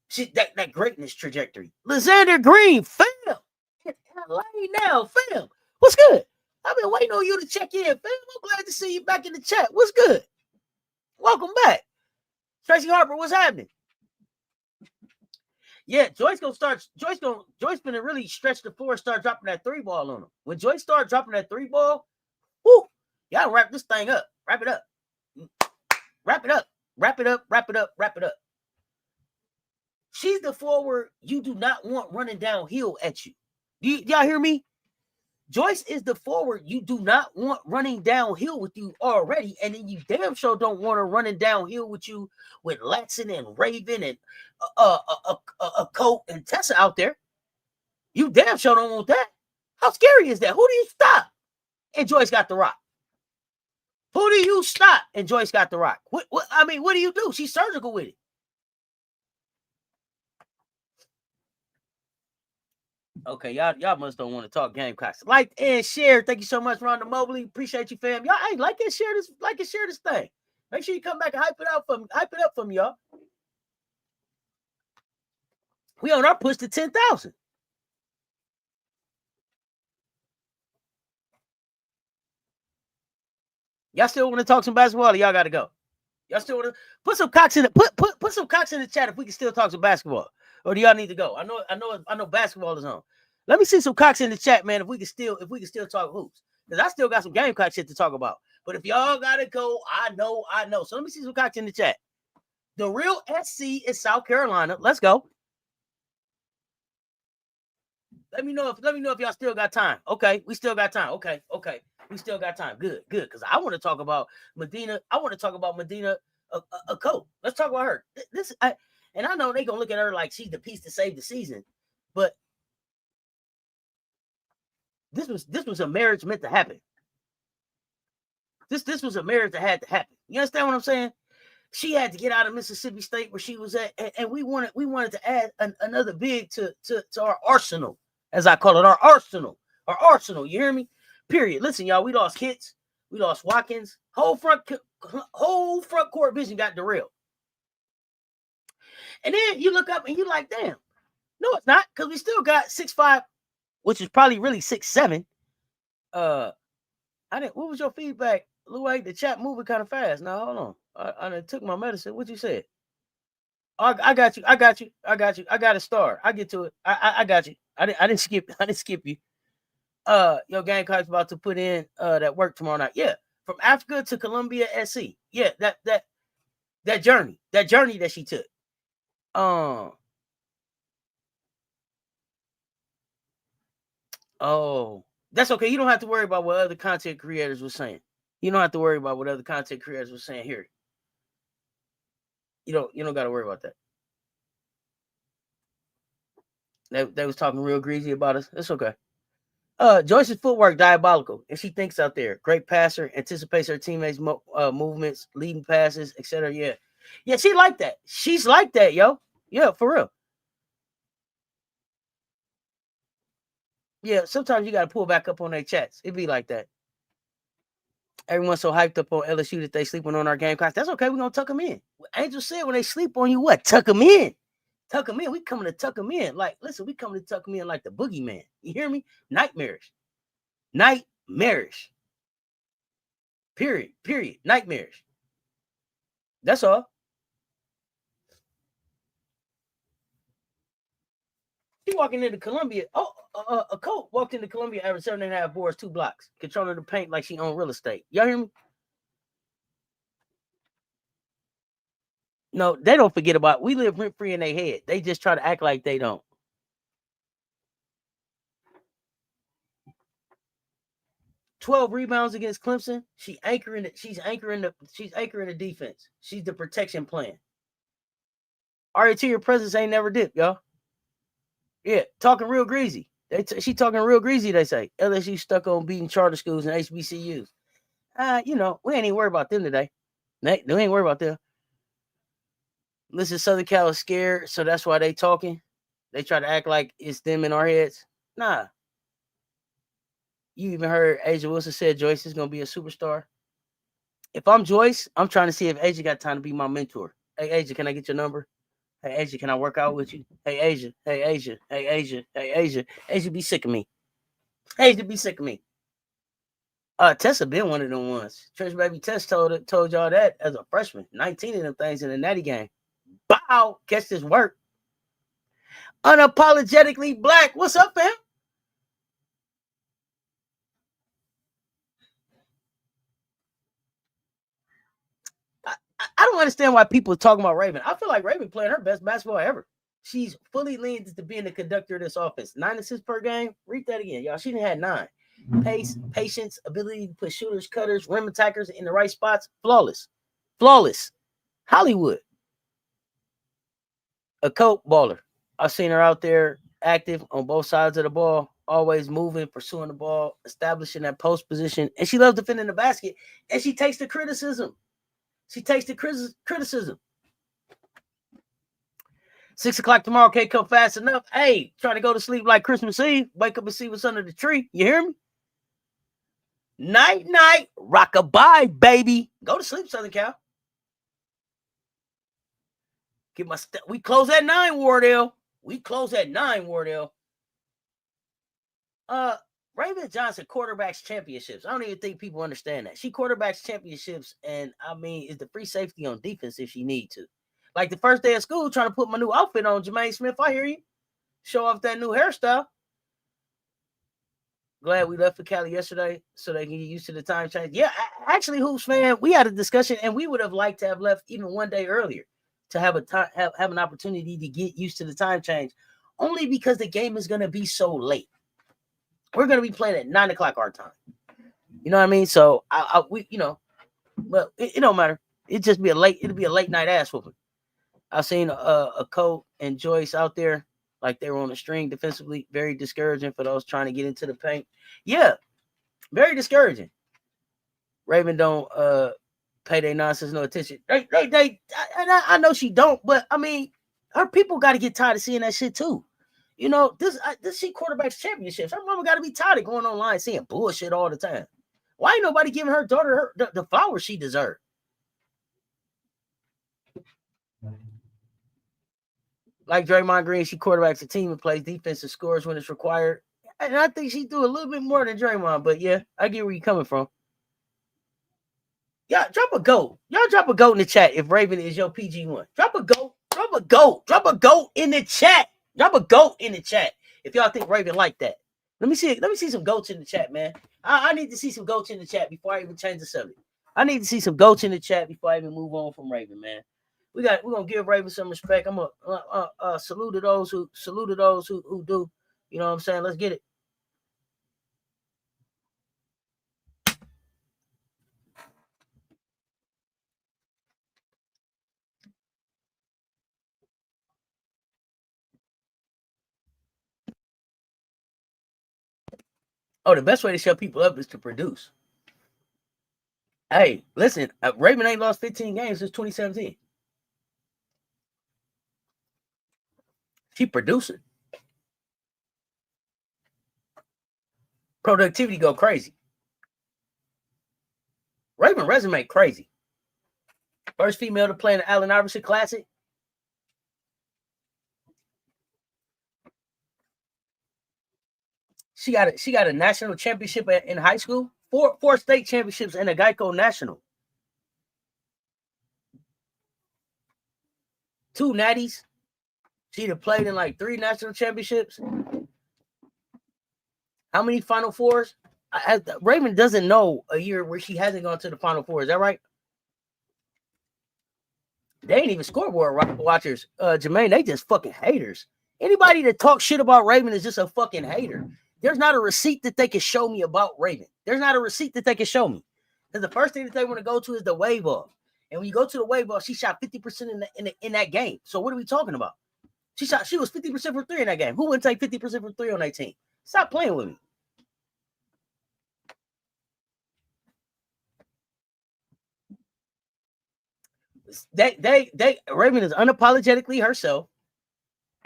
she that greatness trajectory. Lysander Green, fam, LA now, fam. What's good? I've been waiting on you to check in, fam. I'm glad to see you back in the chat. What's good? Welcome back. Tracy Harper, what's happening? Yeah, Joyce gonna really stretch the floor and start dropping that 3 ball on him. When Joyce start dropping that 3 ball, whoo, y'all wrap this thing up. Wrap it up. She's the forward you do not want running downhill at you. Y'all hear me? Joyce is the forward you do not want running downhill with you already, and then you damn sure don't want her running downhill with you with Latson and Raven and Okot and Tessa out there. You damn sure don't want that. How scary is that? Who do you stop? And Joyce got the rock. Who do you stop? And Joyce got the rock. What do you do? She's surgical with it. Okay, y'all must don't want to talk Gamecocks. Like and share. Thank you so much, Rhonda Mobley. Appreciate you, fam. Y'all, hey, like and share this thing. Make sure you come back and hype it up for me, y'all. We on our push to 10,000. Y'all still want to talk some basketball? Or y'all got to go. Y'all still want to put some cocks in the put some cocks in the chat if we can still talk some basketball, or do y'all need to go? I know basketball is on. Let me see some cocks in the chat, man. If we can still talk hoops, because I still got some Gamecock shit to talk about. But if y'all gotta go, I know. So let me see some cocks in the chat. The real SC is South Carolina. Let's go. Let me know if y'all still got time. Okay, we still got time. Okay. We still got time. Good. Because I want to talk about Medina. I want to talk about Madina Okot. Let's talk about her. And I know they gonna look at her like she's the piece to save the season, but this was a marriage meant to happen. This was a marriage that had to happen. You understand what I'm saying? She had to get out of Mississippi State where she was at, and we wanted to add another big to our arsenal, as I call it, our arsenal. You hear me? Period. Listen, y'all, we lost Hits, we lost Watkins, whole front court vision got derailed. And then you look up and you're like, damn, no, it's not, because we still got 6'5", which is probably really 6'7". What was your feedback, Louis? The chat moving kind of fast. Now hold on. I took my medicine. What you said? I got you. I got a star. I get to it. I got you. I didn't skip you. Your Gamecocks about to put in that work tomorrow night. Yeah, from Africa to Columbia SC. Yeah, that journey that she took. Oh, that's okay. You don't have to worry about what other content creators were saying. You don't have to worry about what other content creators were saying here. You don't got to worry about that. They was talking real greasy about us. It's okay. Joyce's footwork diabolical, and she thinks out there. Great passer, anticipates her teammates' movements, leading passes, etc. Yeah, she like that. She's like that, yo. Yeah, for real. Yeah, sometimes you got to pull back up on their chats. It be like that. Everyone's so hyped up on LSU that they sleeping on our Gamecocks. That's okay. We're going to tuck them in. Angel said when they sleep on you, what? Tuck them in. Tuck them in. We coming to tuck them in. Like, listen, we coming to tuck them in like the boogeyman. You hear me? Nightmarish. Period. Nightmarish. That's all. He walking into Columbia. Okot walked into Columbia, average 7.5 boards, 2 blocks, controlling the paint like she owned real estate. Y'all hear me? No, they don't forget about it. We live rent free in their head. They just try to act like they don't. "12 rebounds against Clemson. She's anchoring the defense. She's the protection plan. Our interior presence ain't never dipped, y'all. Yeah, talking real greasy. She talking real greasy, they say. LSU stuck on beating charter schools and HBCUs. We ain't even worried about them today. They ain't worried about them. Listen, Southern Cal is scared, so that's why they talking. They try to act like it's them in our heads. Nah. You even heard Asia Wilson said Joyce is going to be a superstar. If I'm Joyce, I'm trying to see if Asia got time to be my mentor. Hey, Asia, can I get your number? Hey, Asia, can I work out with you? Hey, Asia. Asia be sick of me. Asia be sick of me. Tessa been one of them ones. Trench Baby Tess told y'all that as a freshman. 19 of them things in the natty game. Bow, catch this work. Unapologetically black. What's up, fam? I don't understand why people are talking about Raven. I feel like Raven playing her best basketball ever. She's fully leaned to being the conductor of this offense. 9 assists per game. Read that again, y'all. She didn't have 9. Pace, patience, ability to put shooters, cutters, rim attackers in the right spots. Flawless. Flawless. Hollywood. A Okot baller. I've seen her out there active on both sides of the ball, always moving, pursuing the ball, establishing that post position. And she loves defending the basket. And she takes the criticism. She takes the criticism. 6 o'clock tomorrow can't come fast enough. Hey, trying to go to sleep like Christmas Eve. Wake up and see what's under the tree. You hear me? Night, night. Rock-a-bye, baby. Go to sleep, Southern Cal. Get my we close at 9, Wardell. We close at 9, Wardell. Raven Johnson quarterbacks championships. I don't even think people understand that. She quarterbacks championships, and I mean, is the free safety on defense if she need to. Like the first day of school, trying to put my new outfit on, Jermaine Smith. I hear you. Show off that new hairstyle. Glad we left for Cali yesterday so they can get used to the time change. Yeah, actually, Hoops fan, we had a discussion, and we would have liked to have left even one day earlier to have have an opportunity to get used to the time change, only because the game is going to be so late. We're going to be playing at 9 o'clock our time. You know what I mean? So but it don't matter. It'll be a late night ass whooping. I've seen Okot and Joyce out there like they were on the string defensively. Very discouraging for those trying to get into the paint. Yeah, very discouraging. Raven don't pay their nonsense no attention. I know she don't, but I mean, her people got to get tired of seeing that shit too. You know, this she quarterbacks championships. Her mama got to be tired of going online seeing bullshit all the time. Why ain't nobody giving her daughter the flowers she deserved? Like Draymond Green, she quarterbacks a team and plays defense and scores when it's required. And I think she do a little bit more than Draymond, but yeah, I get where you're coming from. Yeah, drop a GOAT. Y'all drop a GOAT in the chat if Raven is your PG1. Drop a GOAT. Drop a GOAT. Drop a GOAT in the chat. Drop a GOAT in the chat if y'all think Raven like that. Let me see some GOATs in the chat, man. I need to see some GOATs in the chat before I even change the subject. I need to see some GOATs in the chat before I even move on from Raven, man. We're gonna give Raven some respect. I'm gonna salute to those who do. You know what I'm saying? Let's get it. Oh, the best way to shut people up is to produce. Hey, listen, Raven ain't lost 15 games since 2017. She producing. Productivity go crazy. Raven resume crazy. First female to play in the Allen Iverson Classic. She got a national championship in high school. Four state championships and a Geico National. 2 natties. She'd have played in like 3 national championships. How many Final Fours? Raven doesn't know a year where she hasn't gone to the Final Four. Is that right? They ain't even scoreboard watchers, Jermaine. They just fucking haters. Anybody that talks shit about Raven is just a fucking hater. There's not a receipt that they can show me about Raven. There's not a receipt that they can show me. Because the first thing that they want to go to is the wave off. And when you go to the wave off, she shot 50% in that game. So what are we talking about? She was 50% from 3 in that game. Who wouldn't take 50% from 3 on that team? Stop playing with me. Raven is unapologetically herself.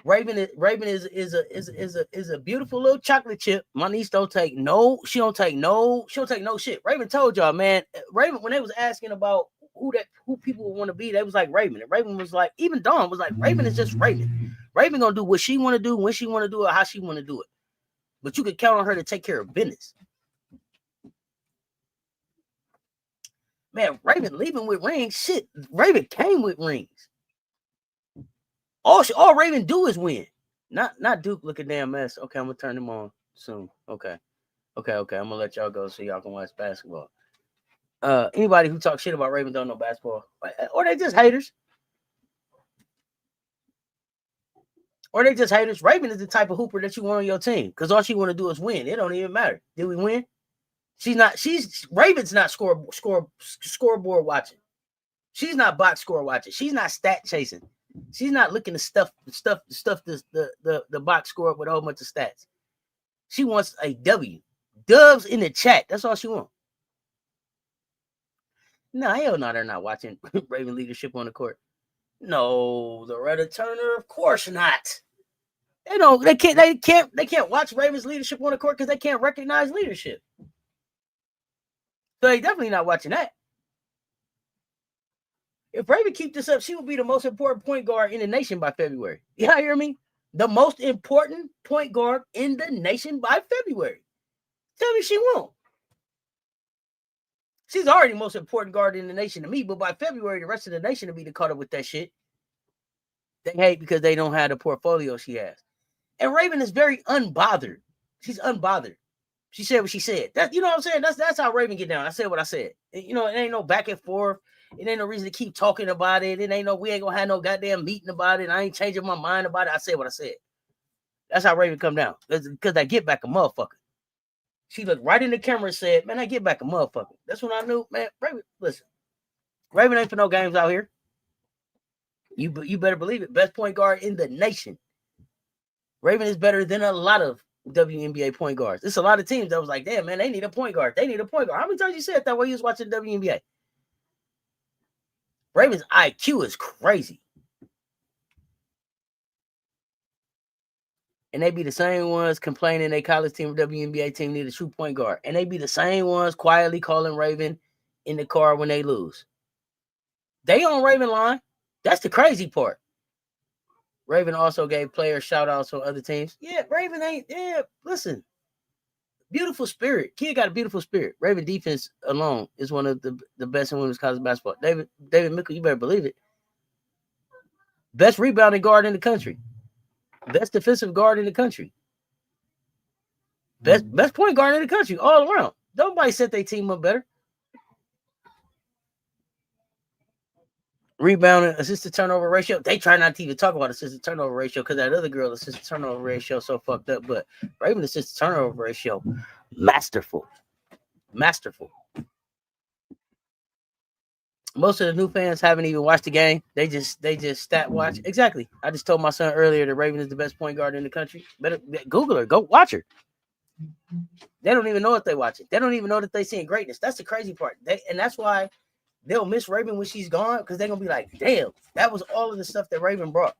Raven is a beautiful little chocolate chip. My niece don't take no shit. Raven told y'all, man. Raven, when they was asking about who people would want to be, they was like Raven. And Raven was like, even Dawn was like, Raven is just Raven. Raven gonna do what she want to do, when she want to do it, how she want to do it. But you can count on her to take care of business. Man, Raven leaving with rings. Shit, Raven came with rings. All Raven do is win. Not Duke look a damn mess. Okay, I'm gonna turn them on soon. Okay. I'm gonna let y'all go so y'all can watch basketball. Anybody who talks shit about Raven don't know basketball, or they just haters. Or they just haters. Raven is the type of hooper that you want on your team because all she want to do is win. It don't even matter. Did we win? Raven's not scoreboard watching. She's not box score watching. She's not stat chasing. She's not looking to stuff the box score with a whole bunch of stats. She wants a W. Dubs in the chat. That's all she wants. No, hell no, they're not watching Raven leadership on the court. No, Loretta Turner, of course not. They can't watch Raven's leadership on the court because they can't recognize leadership. So they definitely not watching that. If Raven keep this up, she will be the most important point guard in the nation by February. Y'all hear me? The most important point guard in the nation by February. Tell me she won't. She's already the most important guard in the nation to me, but by February, the rest of the nation will be caught up with that shit. They hate because they don't have the portfolio she has. And Raven is very unbothered. She's unbothered. She said what she said. That, you know what I'm saying? That's how Raven get down. I said what I said. You know, it ain't no back and forth. It ain't no reason to keep talking about it. We ain't gonna have no goddamn meeting about it. I ain't changing my mind about it. I said what I said. That's how Raven come down. Because I get back a motherfucker. She looked right in the camera and said, man, I get back a motherfucker. That's when I knew, man, Raven, listen. Raven ain't for no games out here. You better believe it. Best point guard in the nation. Raven is better than a lot of WNBA point guards. There's a lot of teams that was like, damn, man, they need a point guard. They need a point guard. How many times you said that while you was watching WNBA? Raven's IQ is crazy. And they be the same ones complaining they college team or WNBA team need a true point guard. And they be the same ones quietly calling Raven in the car when they lose. They on Raven line. That's the crazy part. Raven also gave players shout-outs on other teams. Yeah, Raven ain't, listen. Beautiful spirit. Kid got a beautiful spirit. Raven defense alone is one of the best in women's college basketball. David Mickle, you better believe it. Best rebounding guard in the country. Best defensive guard in the country. Best point guard in the country all around. Nobody set their team up better. Rebounding, assisted turnover ratio. They try not to even talk about assisted turnover ratio because that other girl assisted turnover ratio so fucked up. But Raven assisted turnover ratio, masterful. Most of the new fans haven't even watched the game. They just stat watch. Exactly. I just told my son earlier that Raven is the best point guard in the country. Better Google her. Go watch her. They don't even know if they watch it. They don't even know that they seeing greatness. That's the crazy part. And that's why they'll miss Raven when she's gone because they're going to be like, damn, that was all of the stuff that Raven brought.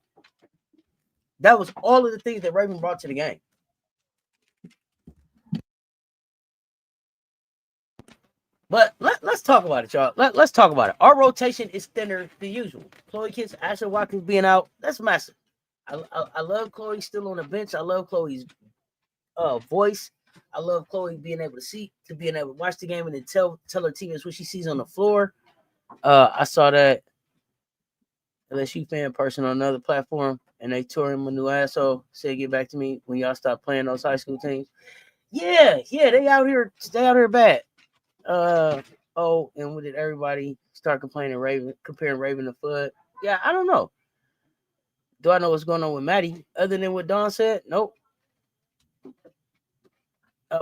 That was all of the things that Raven brought to the game. But let's talk about it, y'all. Let's talk about it. Our rotation is thinner than usual. Chloe Kitts, Ashley Watkins being out, that's massive. I love Chloe still on the bench. I love Chloe's voice. I love Chloe being able to watch the game and then tell her teammates what she sees on the floor. I saw that LSU fan person on another platform, and they tore him a new asshole. Said, "Get back to me when y'all stop playing those high school teams." Yeah, they out here bad. And when did everybody start comparing Raven to Fudd? Yeah, I don't know. Do I know what's going on with Maddie other than what Dawn said? Nope.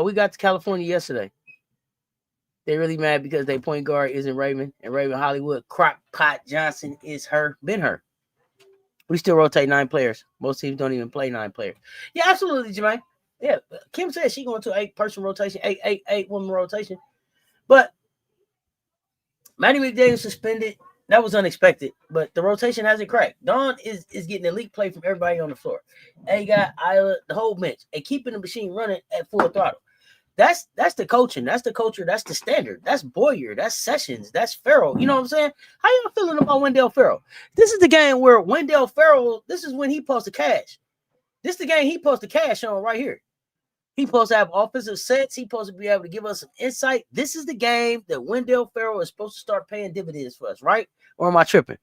We got to California yesterday. They really mad because their point guard isn't Raven, and Raven Hollywood Crockpot Johnson is been her. We still rotate 9 players. Most teams don't even play 9 players. Yeah, absolutely, Jermaine. Yeah, Kim said she going to 8-person rotation, 8-woman rotation. But Maddie McDaniel suspended. That was unexpected, but the rotation hasn't cracked. Dawn is getting elite play from everybody on the floor. They got Isla, the whole bench, and keeping the machine running at full throttle. That's the coaching. That's the culture. That's the standard. That's Boyer. That's Sessions. That's Farrow. You know what I'm saying? How y'all feeling about Wendale Farrow? This is the game where Wendale Farrow, this is when he supposed to cash. This is the game he supposed to cash on right here. He supposed to have offensive sets. He supposed to be able to give us some insight. This is the game that Wendale Farrow is supposed to start paying dividends for us, right? Or am I tripping?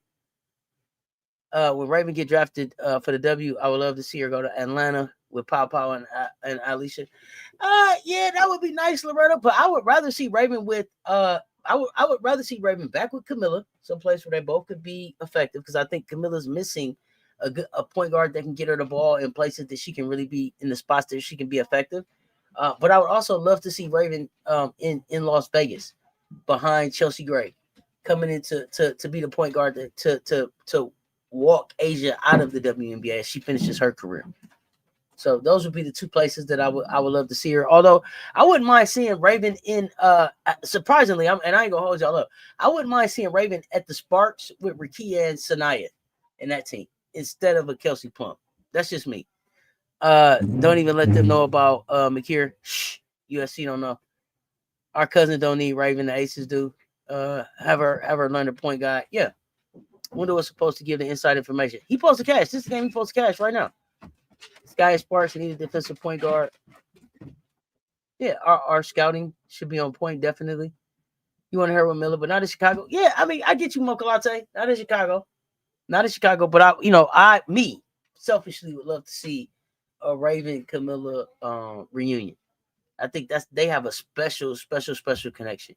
When Raven get drafted for the W, I would love to see her go to Atlanta with Pau and Alicia. Yeah, that would be nice, Loretta. But I would rather see Raven with I would rather see Raven back with Camilla, someplace where they both could be effective, because I think Camilla's missing a point guard that can get her the ball in places that she can really be in the spots that she can be effective. But I would also love to see Raven in Las Vegas behind Chelsea Gray, coming in to be the point guard to walk Asia out of the WNBA as she finishes her career. So those would be the two places that I would love to see her. Although I wouldn't mind seeing Raven in surprisingly, and I ain't gonna hold y'all up. I wouldn't mind seeing Raven at the Sparks with Rakia and Sanaya in that team instead of a Kelsey Plum. That's just me. Don't even let them know about McKeer. Shh, USC don't know. Our cousin don't need Raven. The Aces do. Have her learn the point guard. Yeah. Wendell was supposed to give the inside information. He supposed to cash. This game he supposed to cash right now. Sky Sparks need a defensive point guard. Yeah, our scouting should be on point, definitely. You want to hear with Miller, but not in Chicago. Yeah, I mean, I get you, Mocha Latte. Not in Chicago. Not in Chicago, but I selfishly would love to see a Raven Camilla reunion. I think they have a special connection.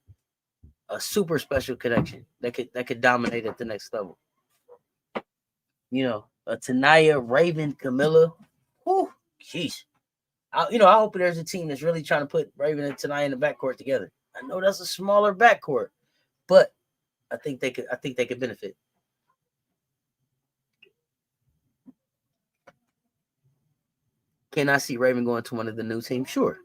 A super special connection that could dominate at the next level. A Tanaya, Raven, Camilla. Whew, jeez. I hope there's a team that's really trying to put Raven and Tanaya in the backcourt together. I know that's a smaller backcourt, but I think they could benefit. Can I see Raven going to one of the new teams? Sure.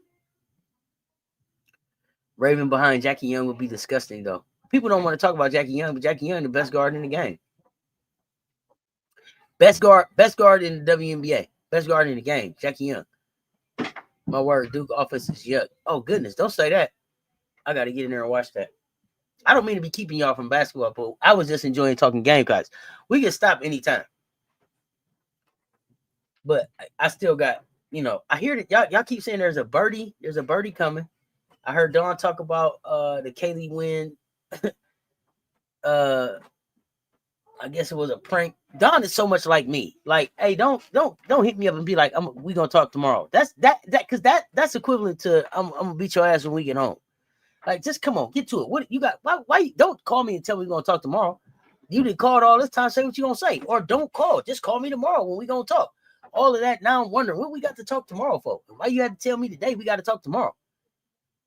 Raven behind Jackie Young would be disgusting, though. People don't want to talk about Jackie Young, but Jackie Young, the best guard in the game. Best guard in the WNBA. Best guard in the game. Jackie Young. My word, Duke offense is yuck. Oh, goodness. Don't say that. I got to get in there and watch that. I don't mean to be keeping y'all from basketball, but I was just enjoying talking Gamecocks. We can stop anytime. But I still got, I hear that y'all keep saying there's a birdie. There's a birdie coming. I heard Dawn talk about the Kaylee win. I guess it was a prank. Dawn is so much like me. Like, hey, don't hit me up and be like, we gonna talk tomorrow. That's that's equivalent to I'm gonna beat your ass when we get home. Like, just come on, get to it. What you got? Why don't call me and tell me we're gonna talk tomorrow? You didn't call all this time. Say what you gonna say, or don't call. Just call me tomorrow when we gonna talk. All of that. Now I'm wondering what we got to talk tomorrow for. Why you had to tell me today we got to talk tomorrow?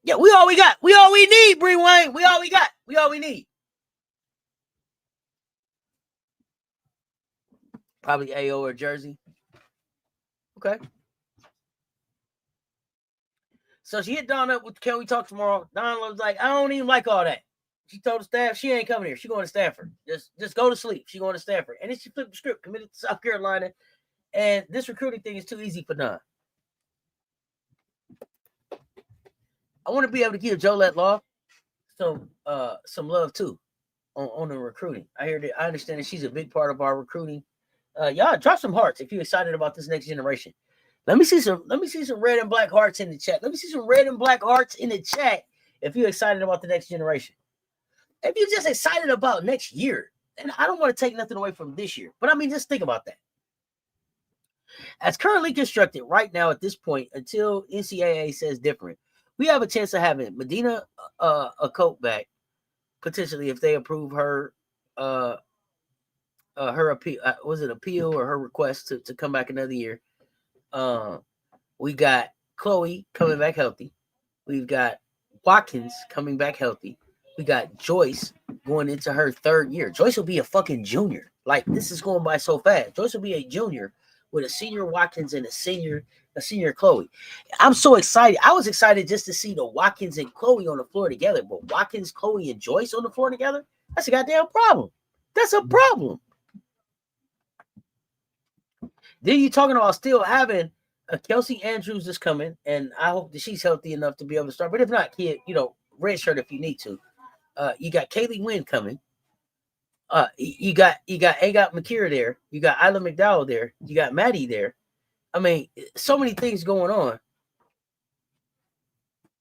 Yeah, we all we got. We all we need, Bree Wayne. We all we got. We all we need. Probably AO or Jersey. Okay. So she hit Dawn up with, can we talk tomorrow? Dawn was like, I don't even like all that. She told the staff she ain't coming here. She going to Stanford. Just go to sleep. She going to Stanford. And then she flipped the script, committed to South Carolina. And this recruiting thing is too easy for Dawn. I want to be able to give Jolette Law some love too on the recruiting. I understand that she's a big part of our recruiting. Y'all drop some hearts if you're excited about this next generation. Let me see some red and black hearts in the chat. Let me see some red and black hearts in the chat if you're excited about the next generation. If you're just excited about next year, and I don't want to take nothing away from this year, but I mean, just think about that. As currently constructed right now at this point, until NCAA says different, we have a chance of having Madina Okot back, potentially if they approve her her appeal. Was it appeal or her request to come back another year? We got Chloe coming back healthy. We've got Watkins coming back healthy. We got Joyce going into her third year. Joyce will be a fucking junior. Like, this is going by so fast. Joyce will be a junior with a senior Watkins and a senior Chloe. I'm so excited. I was excited just to see the Watkins and Chloe on the floor together. But Watkins, Chloe, and Joyce on the floor together, that's a goddamn problem. That's a problem. Then you're talking about still having Kelsey Andrews is coming, and I hope that she's healthy enough to be able to start. But if not, kid, red shirt if you need to. You got Kaylee Wynn coming. You got Agot McKeer there. You got Isla McDowell there. You got Maddie there. I mean, so many things going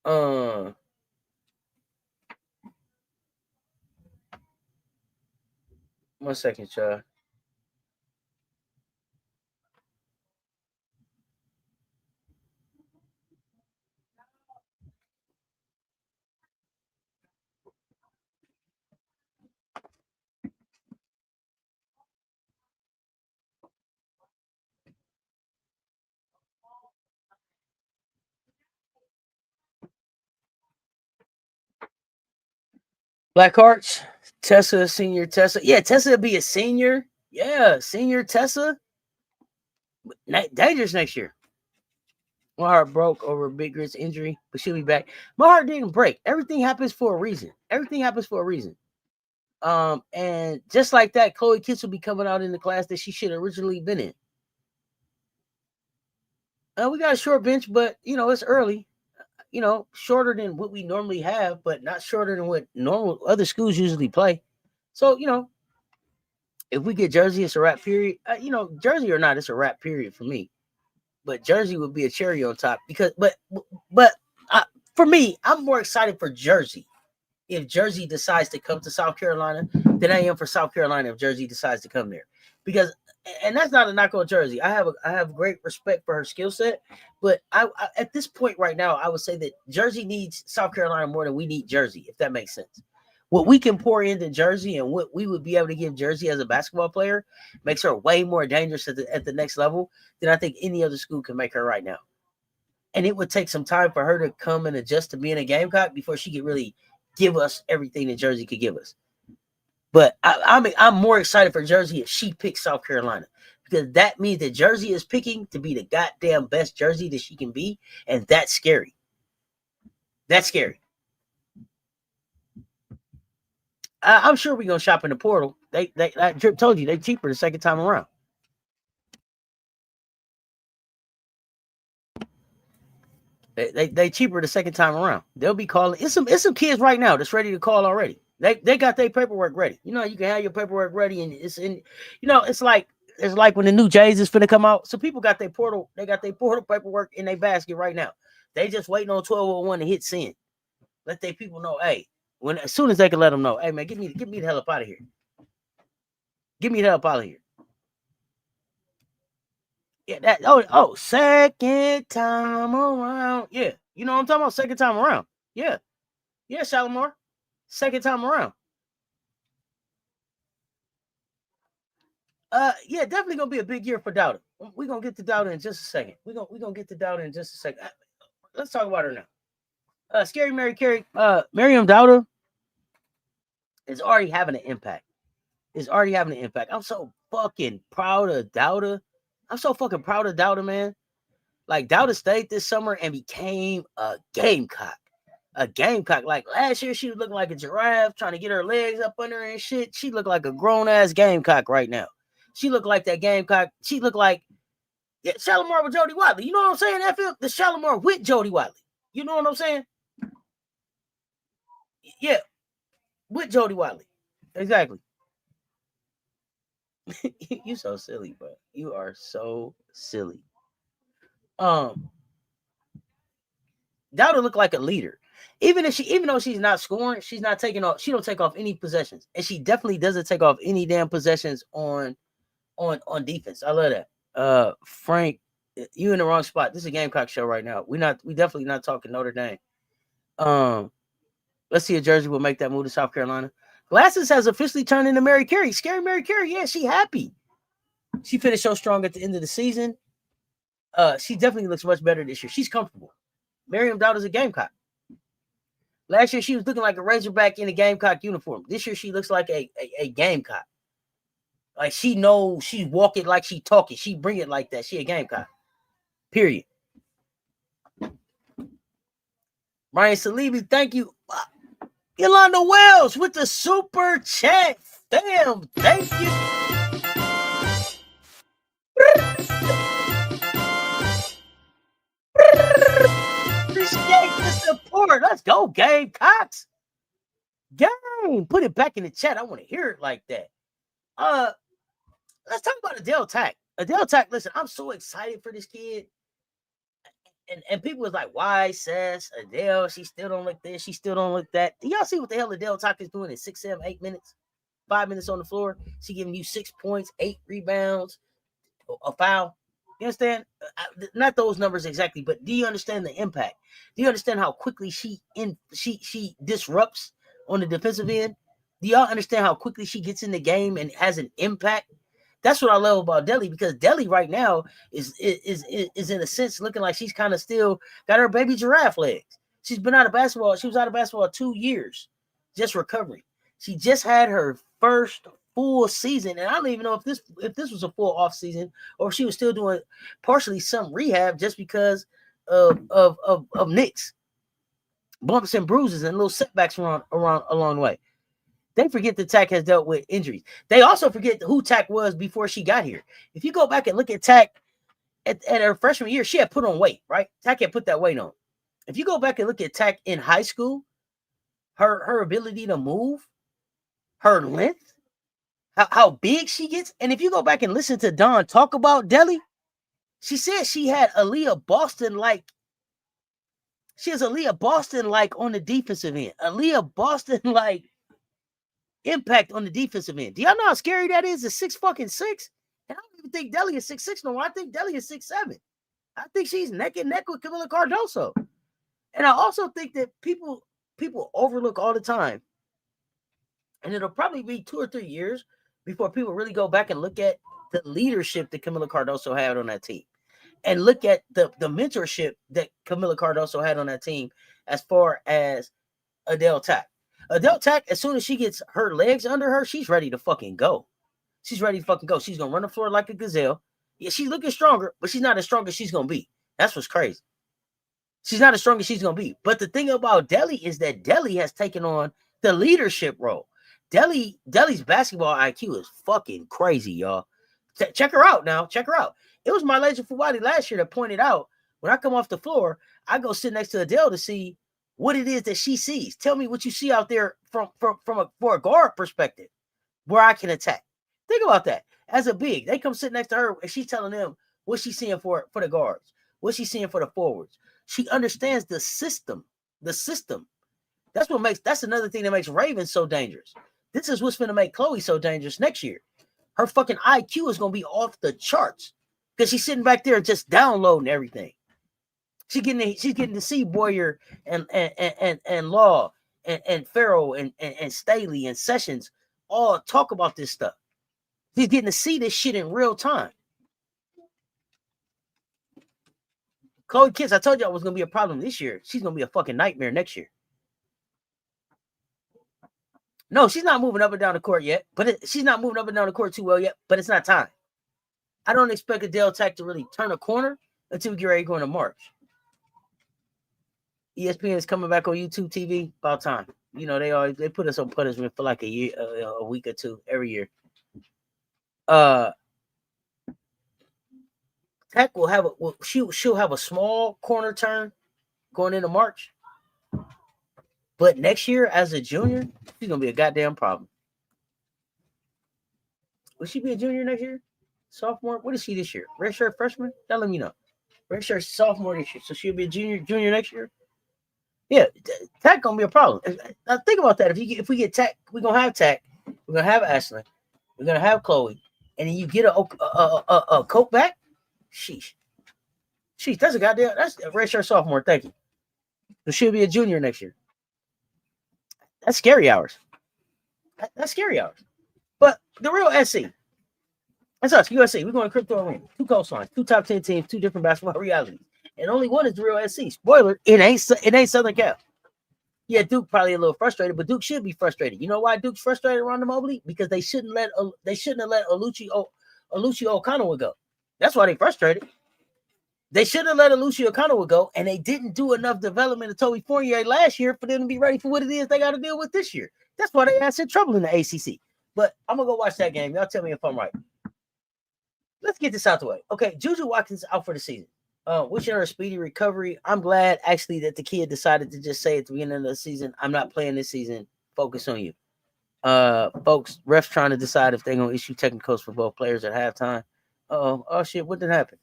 on. One second, child. Black Hearts, Tessa, senior Tessa. Yeah, Tessa will be a senior. Yeah, senior Tessa. Dangerous next year. My heart broke over a big wrist injury, but she'll be back. My heart didn't break. Everything happens for a reason. Everything happens for a reason. And just like that, Chloe Kitts will be coming out in the class that she should have originally been in. We got a short bench, but it's early. Shorter than what we normally have, but not shorter than what normal other schools usually play. So, if we get Jersey, it's a wrap period. Jersey or not, it's a wrap period for me. But Jersey would be a cherry on top but for me, I'm more excited for Jersey if Jersey decides to come to South Carolina than I am for South Carolina if Jersey decides to come there. Because, and that's not a knock on Jersey. I have great respect for her skill set, but I at this point right now, I would say that Jersey needs South Carolina more than we need Jersey, if that makes sense. What we can pour into Jersey and what we would be able to give Jersey as a basketball player makes her way more dangerous at the next level than I think any other school can make her right now. And it would take some time for her to come and adjust to being a Gamecock before she could really give us everything that Jersey could give us. But I'm more excited for Jersey if she picks South Carolina, because that means that Jersey is picking to be the goddamn best Jersey that she can be, and that's scary. That's scary. I'm sure we're gonna shop in the portal. I told you they cheaper the second time around. They cheaper the second time around. They'll be calling. It's some kids right now that's ready to call already. They got their paperwork ready. You can have your paperwork ready, and it's in. It's like when the new Jays is finna come out. So people got their portal. They got their portal paperwork in their basket right now. They just waiting on 1201 to hit send. Let their people know, hey, as soon as they can let them know, hey man, get me the hell up out of here. Get me the hell up out of here. Yeah, second time around. Yeah, you know what I'm talking about? Second time around. Yeah, Shalimar. Second time around. Yeah, definitely gonna be a big year for Dowda. We're gonna get to Dowda in just a second. We're gonna get to Dowda in just a second. Let's talk about her now. Scary Mary Carey, Miriam Dowda is already having an impact. I'm so fucking proud of Dowda. Man. Like, Dowda stayed this summer and became a Gamecock. Like, last year, she was looking like a giraffe, trying to get her legs up under her and shit. She looked like a grown-ass Gamecock right now. She looked like that Gamecock. She looked like Shalimar with Jody Watley. You know what I'm saying? The Shalimar with Jody Watley. You know what I'm saying? Yeah, with Jody Watley. Exactly. You so silly, bro. You are so silly. Dowda looked like a leader. Even though she's not scoring, she's not taking off. She don't take off any possessions, and she definitely doesn't take off any damn possessions on defense. I love that. Frank, you in the wrong spot. This is a Gamecock show right now. We definitely not talking Notre Dame. Let's see if Jersey will make that move to South Carolina. Glasses has officially turned into Mary Carey. Scary Mary Carey. Yeah, she happy. She finished so strong at the end of the season. She definitely looks much better this year. She's comfortable. Miriam Dowda's a Gamecock. Last year, she was looking like a Razorback in a Gamecock uniform. This year, she looks like a Gamecock. Like, she knows, she walk it like she talk it. She bring it like that. She a Gamecock. Period. Ryan Salibi, thank you. Yolanda Wells with the super chat. Damn, thank you. Appreciate the support. Let's go, Gamecocks. Game. Put it back in the chat. I want to hear it like that. Let's talk about Adele Tack. Adele Tack, listen, I'm so excited for this kid. And people was like, why, Cess, Adele, she still don't look this, she still don't look that. Do y'all see what the hell Adele Tack is doing in 6, 7, 8 minutes? 5 minutes on the floor. She giving you 6 points, 8 rebounds, a foul. You understand? Not those numbers exactly, but do you understand the impact? Do you understand how quickly she disrupts on the defensive end? Do y'all understand how quickly she gets in the game and has an impact? That's what I love about Delhi, because Delhi right now is in a sense looking like she's kind of still got her baby giraffe legs. She's been out of basketball. She was out of basketball 2 years, just recovering. She just had her first full season, and I don't even know if this was a full off season or if she was still doing partially some rehab just because of nicks, bumps and bruises and little setbacks around along the way. They forget that Tak has dealt with injuries. They also forget who Tak was before she got here. If you go back and look at Tak at her freshman year, she had put on weight, right? Tak had put that weight on. If you go back and look at Tak in high school, her ability to move, her length, how big she gets. And if you go back and listen to Dawn talk about Delhi, she said she had Aaliyah Boston like. She has Aaliyah Boston like on the defensive end. Aaliyah Boston like impact on the defensive end. Do y'all know how scary that is? At 6'6"? And I don't even think Delhi is 6'6" no more. I think Delhi is 6'7". I think she's neck and neck with Camila Cardoso. And I also think that people overlook all the time. And it'll probably be 2 or 3 years before people really go back and look at the leadership that Camila Cardoso had on that team. And look at the mentorship that Camila Cardoso had on that team as far as Adele Tak. Adele Tak, as soon as she gets her legs under her, she's ready to fucking go. She's ready to fucking go. She's going to run the floor like a gazelle. Yeah, she's looking stronger, but she's not as strong as she's going to be. That's what's crazy. She's not as strong as she's going to be. But the thing about Delhi is that Delhi has taken on the leadership role. Delhi's basketball IQ is fucking crazy, y'all. Check her out now. Check her out. It was my legend Fuwadi last year that pointed out when I come off the floor, I go sit next to Adele to see what it is that she sees. Tell me what you see out there for a guard perspective where I can attack. Think about that. As a big, they come sit next to her and she's telling them what she's seeing for the guards, what she's seeing for the forwards. She understands the system. The system. That's another thing that makes Raven so dangerous. This is what's going to make Chloe so dangerous next year. Her fucking IQ is going to be off the charts because she's sitting back there just downloading everything. She's getting to see Boyer and Law and Farrow and Staley and Sessions all talk about this stuff. She's getting to see this shit in real time. Chloe Kitts, I told you I was going to be a problem this year. She's going to be a fucking nightmare next year. No, she's not moving up and down the court yet, but she's not moving up and down the court too well yet, but it's not time. I don't expect Adele Tak to really turn a corner until we get ready to go into March. ESPN is coming back on YouTube TV. About time. You know, they put us on punishment for like a year, a week or two every year. Tak will have she'll have a small corner turn going into March. But next year, as a junior, she's gonna be a goddamn problem. Will she be a junior next year? Sophomore? What is she this year? Redshirt freshman? Y'all let me know. Redshirt sophomore this year, so she'll be a junior next year. Yeah, Tak gonna be a problem. Now think about that. If we get Tak, we're gonna have Tak. We're gonna have Ashlyn. We're gonna have Chloe, and then you get a Coke back. Sheesh, that's a redshirt sophomore. Thank you. So she'll be a junior next year. That's scary hours. That's scary hours. But the real SC. That's us, USC. We're going to crypto arena. 2 coastlines, 2 top 10 teams, 2 different basketball realities. And only one is the real SC. Spoiler, it ain't Southern Cal. Yeah, Duke probably a little frustrated, but Duke should be frustrated. You know why Duke's frustrated around the Mobley? Because they shouldn't have let Aluchi Okanoa go. That's why they frustrated. They should have let Aluchi Okanoa go, and they didn't do enough development of Toby Fournier last year for them to be ready for what it is they got to deal with this year. That's why they had in trouble in the ACC. But I'm going to go watch that game. Y'all tell me if I'm right. Let's get this out the way. Okay, Juju Watkins out for the season. Wishing her a speedy recovery. I'm glad, actually, that the kid decided to just say at the beginning of the season, I'm not playing this season. Focus on you. Folks, refs trying to decide if they're going to issue technicals for both players at halftime. Oh, shit, what did happen?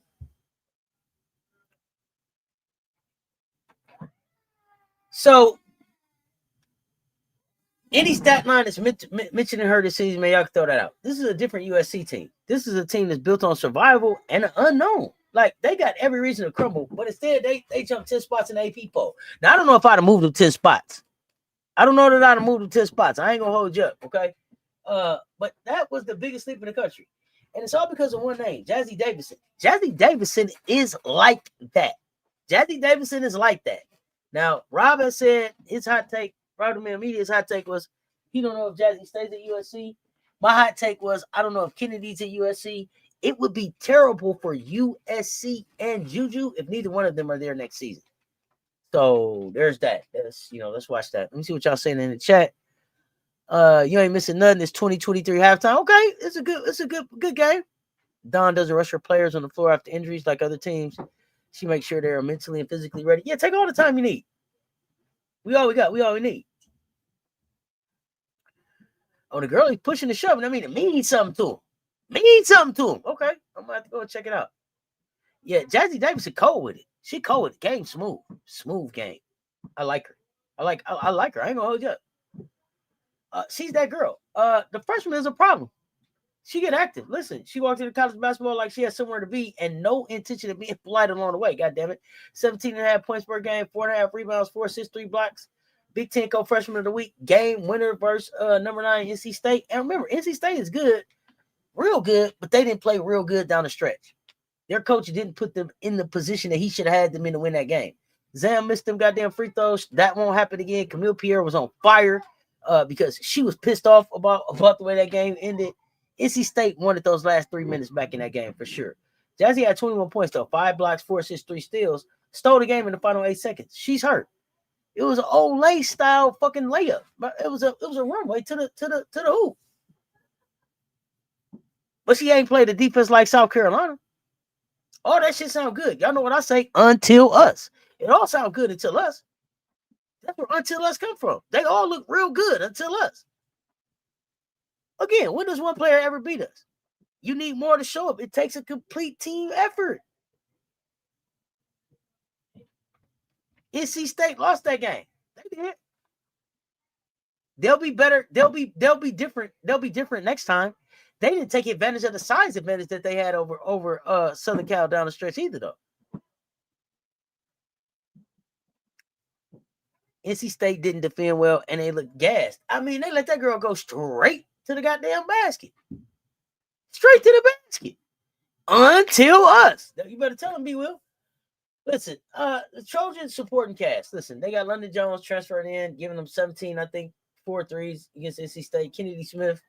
So, any stat line that's mentioning her this season, man, y'all can throw that out. This is a different USC team. This is a team that's built on survival and an unknown. Like, they got every reason to crumble, but instead they jumped 10 spots in the AP poll. Now, I don't know if I'd have moved them 10 spots. I don't know that I'd have moved them 10 spots. I ain't going to hold you up, okay? But that was the biggest sleep in the country. And it's all because of one name, Jazzy Davidson. Jazzy Davidson is like that. Jazzy Davidson is like that. Now, Rob has said his hot take, Rob the Man Media's hot take was He don't know if Jazzy stays at USC. My hot take was, I don't know if Kennedy's at USC. It would be terrible for USC and Juju if neither one of them are there next season. So there's that. Let's watch that. Let me see what y'all saying in the chat. You ain't missing nothing. It's 2023 halftime. Okay, it's a good game. Don doesn't rush her players on the floor after injuries like other teams. She makes sure they're mentally and physically ready. Yeah, take all the time you need. We all we need. Oh, the girl is pushing and shoving. I mean, it means something to him. Okay, I'm gonna have to go and check it out. Yeah, Jazzy Davidson cold with it. She cold with the game, smooth game. I like her. I like her. I ain't gonna hold you up. She's that girl. The freshman is a problem. She get active. Listen, she walked into college basketball like she had somewhere to be and no intention of being polite along the way. God damn it. 17.5 points per game, 4.5 rebounds, 4 assists, 3 blocks. Big Ten co-freshman of the week. Game winner versus number 9 NC State. And remember, NC State is good, real good, but they didn't play real good down the stretch. Their coach didn't put them in the position that he should have had them in to win that game. Zam missed them goddamn free throws. That won't happen again. Camille Pierre was on fire because she was pissed off about the way that game ended. NC State wanted those last 3 minutes back in that game for sure. Jazzy had 21 points though, 5 blocks, 4 assists, 3 steals. Stole the game in the final 8 seconds. She's hurt. It was an Olay style fucking layup, but it was a runway to the hoop. But she ain't played the defense like South Carolina. All that shit sound good. Y'all know what I say? Until us. It all sound good until us. That's where until us come from. They all look real good until us. Again, when does one player ever beat us? You need more to show up. It takes a complete team effort. NC State lost that game. They did. They'll be better. They'll be different. They'll be different next time. They didn't take advantage of the size advantage that they had over Southern Cal down the stretch either, though. NC State didn't defend well, and they looked gassed. I mean, they let that girl go straight to the goddamn basket. Straight to the basket. Until us. You better tell them, B. Will. Listen, the Trojans supporting cast. Listen, they got London Jones transferred in, giving them 17, I think, 4 threes against NC State. Kennedy Smith,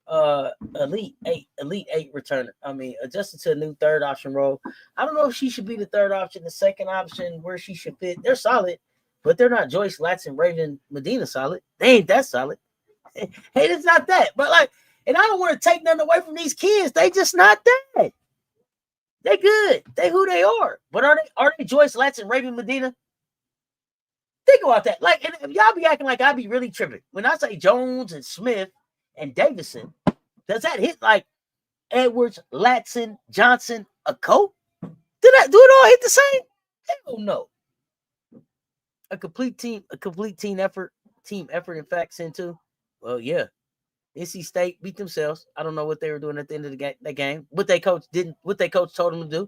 elite eight returner. I mean, adjusted to a new third option role. I don't know if she should be the third option, the second option, where she should fit. They're solid, but they're not Joyce, Latson, Raven, Medina solid. They ain't that solid. Hey, it's not that. But like, and I don't want to take nothing away from these kids. They just not that. They good. They who they are. But are they Joyce, Latson, Raven, Medina? Think about that. Like, and if y'all be acting like I be really tripping. When I say Jones and Smith and Davidson, does that hit like Edwards, Latson, Johnson, Okot? Do it all hit the same? Hell no. A complete team effort, in fact, into. Well, yeah. NC State beat themselves. I don't know what they were doing at the end of the game. What their coach told them to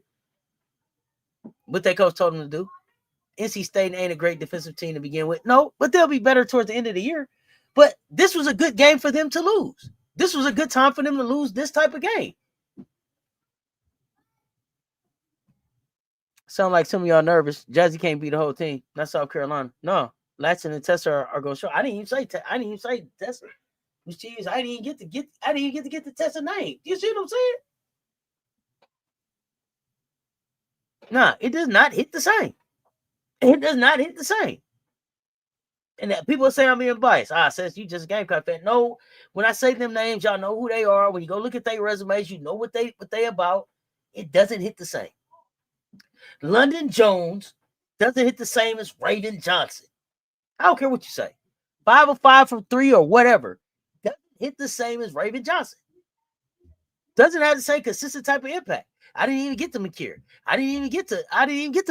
do. NC State ain't a great defensive team to begin with. No, but they'll be better towards the end of the year. But this was a good game for them to lose. This was a good time for them to lose this type of game. Sound like some of y'all nervous. Jazzy can't beat the whole team. Not South Carolina. No, Latson and Tessa are going to show. I didn't even say Tessa. Jeez, I didn't even get to get the Tessa name. You see what I'm saying? Nah, it does not hit the same. It does not hit the same. And that people say I'm being biased. Says you just a Gamecock fan. No, when I say them names, y'all know who they are. When you go look at their resumes, you know what they about. It doesn't hit the same. London Jones doesn't hit the same as Raven Johnson. I don't care what you say. 5 of 5 from 3 or whatever. Doesn't hit the same as Raven Johnson. Doesn't have the same consistent type of impact. I didn't even get to McKeer. I didn't even get to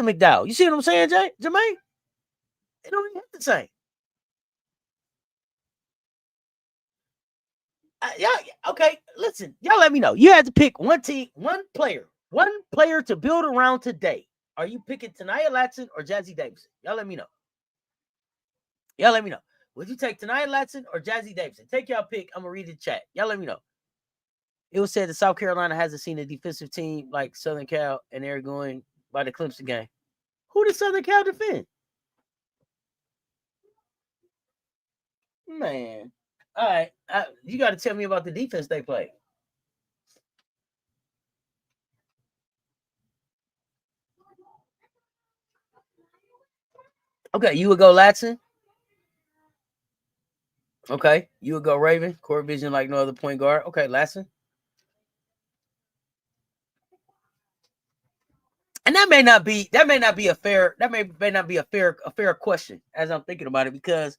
McDowell. You see what I'm saying, Jermaine? It don't even hit the same. Okay, listen. Y'all let me know. You had to pick one team, one player to build around today. Are you picking Tanaya Latson or Jazzy Davidson? Y'all let me know. Would you take Tanaya Latson or Jazzy Davidson? Take y'all pick. I'm going to read the chat. Y'all let me know. It was said that South Carolina hasn't seen a defensive team like Southern Cal, and they're going by the Clemson game. Who did Southern Cal defend? Man. All right, you got to tell me about the defense they play. Okay, you would go Latson. Okay, you would go Raven. Core vision like no other point guard. Okay, Latson. And that may not be a fair a fair question as I'm thinking about it, because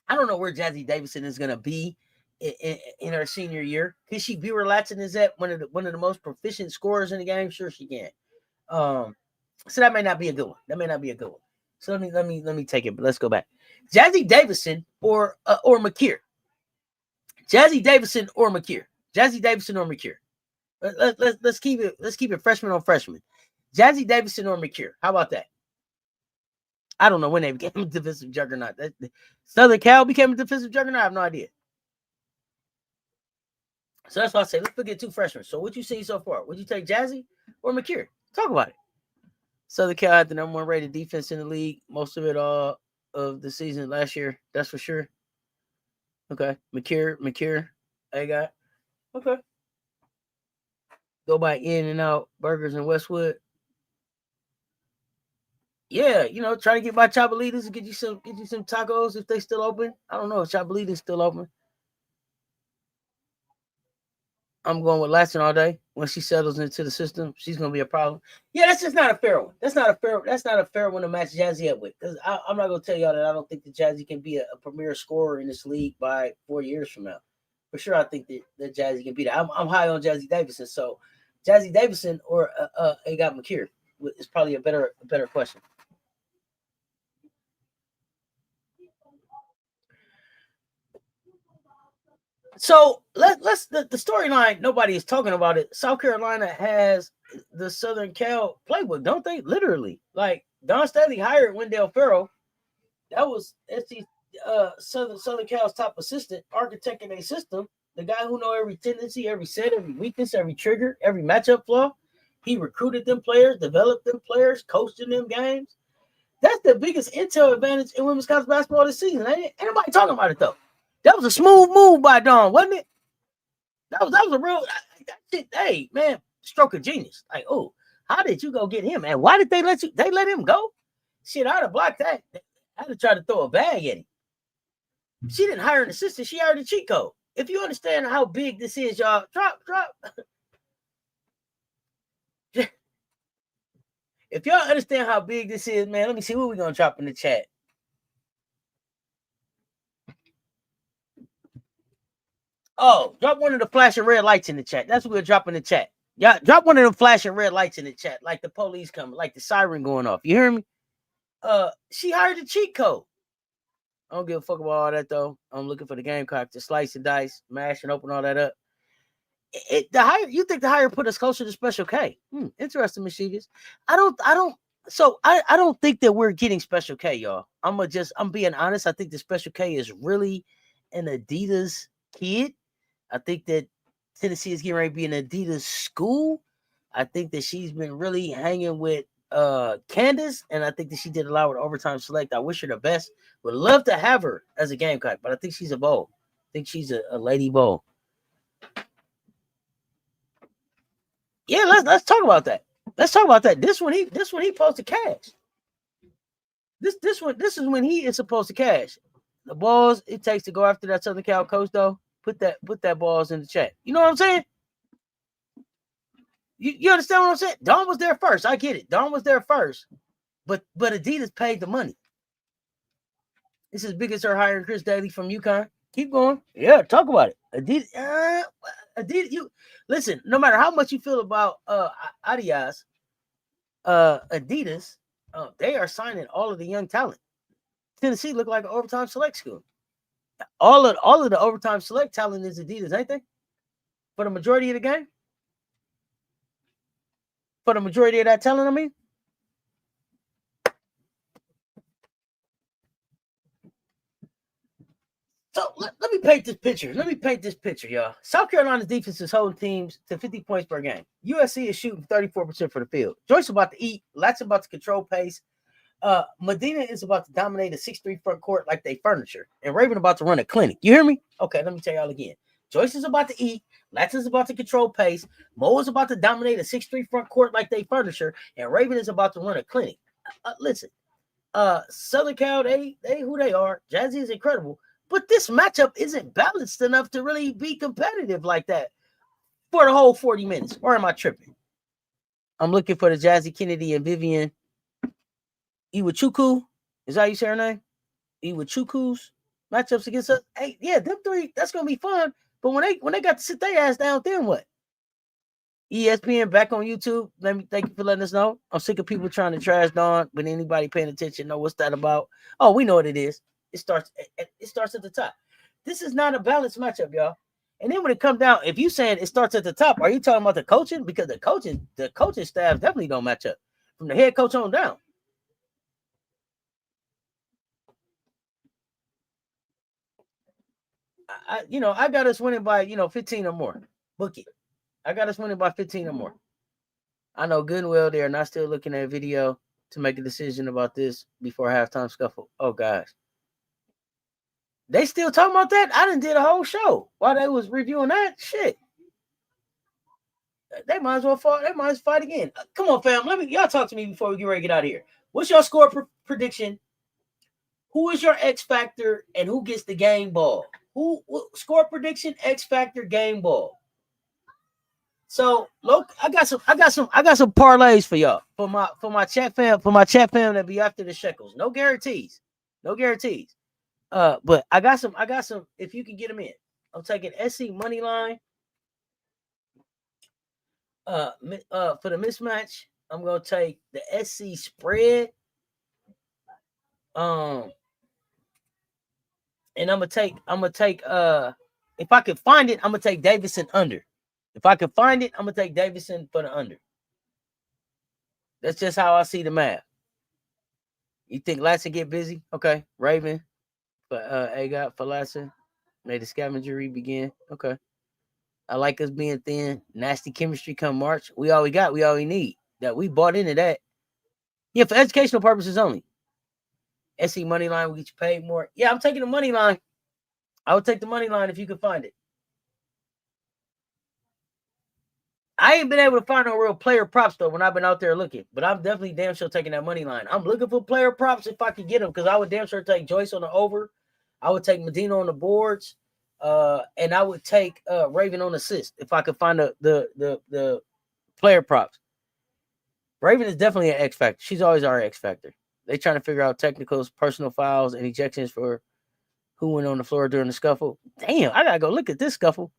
I don't know where Jazzy Davidson is gonna be in her senior year. Can she be where Latson is at, one of the most proficient scorers in the game? Sure, she can. So that may not be a good one. So let me take it. But let's go back. Jazzy Davidson or McKeer. Jazzy Davidson or McKeer. Jazzy Davidson or McKeer. Let's keep it freshman on freshman. Jazzy Davidson or McKeer. How about that? I don't know when they became a defensive juggernaut. Southern Cal became a defensive juggernaut. I have no idea. So that's why I say let's look at two freshmen. So what you seen so far? Would you take Jazzy or McKeer? Talk about it. Southern Cal had the number one rated defense in the league. Most of it all of the season last year. That's for sure. Okay. McKeer. I got. Okay. Go by In-N-Out Burgers in Westwood. Yeah, try to get by Chapalitas and get you some tacos if they still open. I don't know if Chapalitas still open. I'm going with Latson all day. When she settles into the system, she's gonna be a problem. Yeah, that's just not a fair one. That's not a fair one to match Jazzy up with. Because I'm not gonna tell y'all that I don't think that Jazzy can be a premier scorer in this league by 4 years from now. For sure, I think that Jazzy can be that. I'm high on Jazzy Davidson. So Jazzy Davidson or got McKeer is probably a better question. So let's the storyline. Nobody is talking about it. South Carolina has the Southern Cal playbook, don't they? Literally, like Don Staley hired Wendale Farrow. That was Southern Cal's top assistant, architecting a system. The guy who know every tendency, every set, every weakness, every trigger, every matchup flaw. He recruited them players, developed them players, coached in them games. That's the biggest intel advantage in women's college basketball this season. Ain't anybody talking about it though? That was a smooth move by Don, wasn't it? That was a real that shit. Hey, man, stroke of genius. Like, oh, how did you go get him, man? Why did they let him go? Shit, I'd have blocked that. I'd have tried to throw a bag at him. She didn't hire an assistant, she hired a cheat code. If you understand how big this is, y'all, drop. If y'all understand how big this is, man, let me see what we're gonna drop in the chat. Oh, drop one of the flashing red lights in the chat. That's what we'll drop in the chat. Yeah, drop one of them flashing red lights in the chat, like the police coming, like the siren going off. You hear me? She hired a cheat code. I don't give a fuck about all that though. I'm looking for the Gamecocks to slice and dice, mash and open all that up. You think the hire put us closer to Special K? Interesting, mischievous. I don't think that we're getting Special K, y'all. I'm being honest. I think the Special K is really an Adidas kid. I think that Tennessee is getting ready to be an Adidas school. I think that she's been really hanging with Candace, and I think that she did a lot with overtime select. I wish her the best. Would love to have her as a Gamecock, but I think she's a bowl. I think she's a lady bowl. Yeah, let's talk about that. Let's talk about that. This one he supposed to cash. This is when he is supposed to cash. The balls it takes to go after that Southern Cal coach though. Put that balls in the chat. You know what I'm saying? You understand what I'm saying? Don was there first. I get it. Don was there first. But Adidas paid the money. It's as big as her hiring Chris Daly from UConn. Keep going. Yeah, talk about it. Adidas, you listen, no matter how much you feel about Adidas, Adidas, they are signing all of the young talent. Tennessee look like an overtime select school. All of the overtime select talent is Adidas, ain't they? For the majority of the game? For the majority of that talent, I mean? So let me paint this picture. Y'all. South Carolina's defense is holding teams to 50 points per game. USC is shooting 34% for the field. Joyce about to eat. Latson about to control pace. Medina is about to dominate a 6-3 front court like they furniture, and Raven about to run a clinic. You hear me? Okay, let me tell y'all again. Joyce is about to eat. Latson is about to control pace. Mo is about to dominate a 6-3 front court like they furniture, and Raven is about to run a clinic. Listen, Southern Cal, they who they are. Jazzy is incredible, but this matchup isn't balanced enough to really be competitive like that for the whole 40 minutes. Or am I tripping? I'm looking for the Jazzy Kennedy and Vivian Iwachuku. Is that how you say her name? Iwachuku's matchups against us. Hey, yeah, them three, that's gonna be fun. But when they got to sit their ass down, then what? ESPN back on YouTube. Let me thank you for letting us know. I'm sick of people trying to trash Dawn, but anybody paying attention know what's that about. Oh, we know what it is. It starts at the top. This is not a balanced matchup, y'all. And then when it comes down, if you saying it starts at the top, are you talking about the coaching? Because the coaching staff definitely don't match up from the head coach on down. I got us winning by 15 or more. Book it. I got us winning by 15 or more. I know good and well they are not still looking at video to make a decision about this before halftime scuffle. Oh, guys. They still talking about that? I done did a whole show while they was reviewing that shit. They might as well fight. They might as well fight again. Come on, fam. Y'all talk to me before we get ready to get out of here. What's your score prediction? Who is your X factor and who gets the game ball? Who score prediction? X factor game ball. So look, I got some parlays for y'all for my chat fam that be after the shekels. No guarantees. But I got some. If you can get them in, I'm taking SC money line. For the mismatch, I'm gonna take the SC spread. And I'm gonna take if I can find it, I'm gonna take Davidson under. If I can find it, I'm gonna take Davidson for the under. That's just how I see the math. You think Latson get busy? Okay, Raven for AGOT for Latson. May the scavengery begin. Okay. I like us being thin. Nasty chemistry come March. We all we got. We all we need. That we bought into that. Yeah, for educational purposes only. SC money line will get you paid more. Yeah, I'm taking the money line. I would take the money line if you could find it. I ain't been able to find no real player props though when I've been out there looking, but I'm definitely damn sure taking that money line. I'm looking for player props if I can get them because I would damn sure take Joyce on the over. I would take Medina on the boards, and I would take Raven on assist if I could find the player props. Raven is definitely an X factor. She's always our X factor. They trying to figure out technicals, personal fouls, and ejections for who went on the floor during the scuffle. Damn, I gotta go look at this scuffle.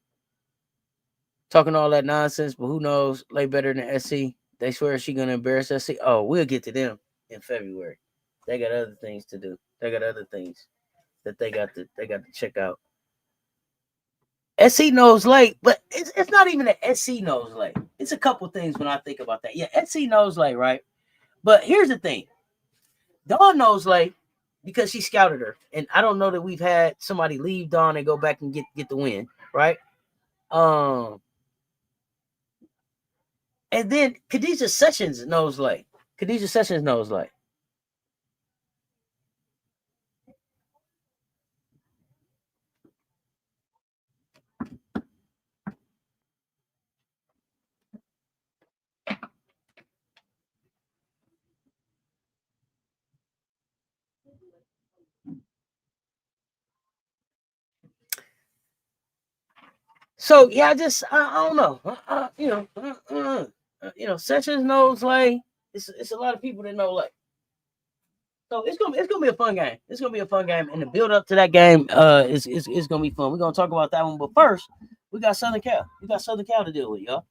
Talking all that nonsense, but who knows? Lay better than SC. They swear she gonna embarrass SC. Oh, we'll get to them in February. They got other things to do. They got other things that they got to check out. SC knows late, but it's not even an SC knows late. It's a couple things when I think about that. Yeah, SC knows late, right? But here's the thing. Dawn knows late because she scouted her. And I don't know that we've had somebody leave Dawn and go back and get the win, right? And then Khadijah Sessions knows late. So yeah, I don't know. Sessions knows late. It's a lot of people that know late. So it's gonna be a fun game. It's gonna be a fun game, and the build up to that game is gonna be fun. We're gonna talk about that one, but first we got Southern Cal. We got Southern Cal to deal with, y'all.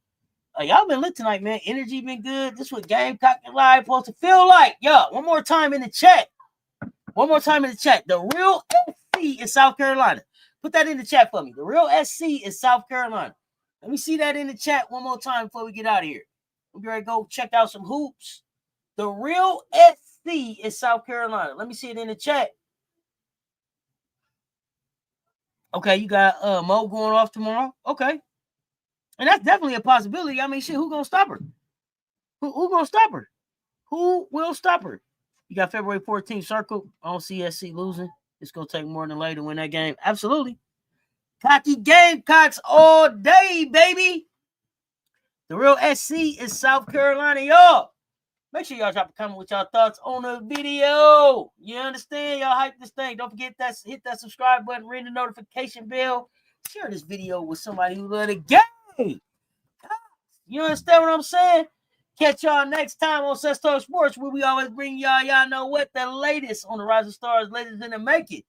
Y'all been lit tonight, man. Energy been good. This is what Gamecock Live supposed to feel like. Y'all, one more time in the chat. The real SC is South Carolina. Put that in the chat for me. The real SC is South Carolina. Let me see that in the chat one more time before we get out of here. We're going to go check out some hoops. The real SC is South Carolina. Let me see it in the chat. Okay, you got Mo going off tomorrow. Okay. And that's definitely a possibility. I mean, shit, who going to stop her? Who going to stop her? Who will stop her? You got February 14th circled. I don't see SC losing. It's going to take more than later to win that game. Absolutely. Cocky Gamecocks all day, baby. The real SC is South Carolina, y'all. Make sure y'all drop a comment with y'all thoughts on the video. You understand? Y'all hype this thing. Don't forget that hit that subscribe button, ring the notification bell. Share this video with somebody who love the game. You understand what I'm saying? Catch y'all next time on Cess Talk Sports, where we always bring y'all know what, the latest on the Rising Stars, latest in the making.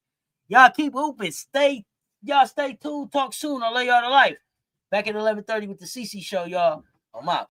Y'all keep hooping. Stay tuned. Talk soon. I'll lay y'all to life. Back at 11:30 with the CC show, y'all. I'm out.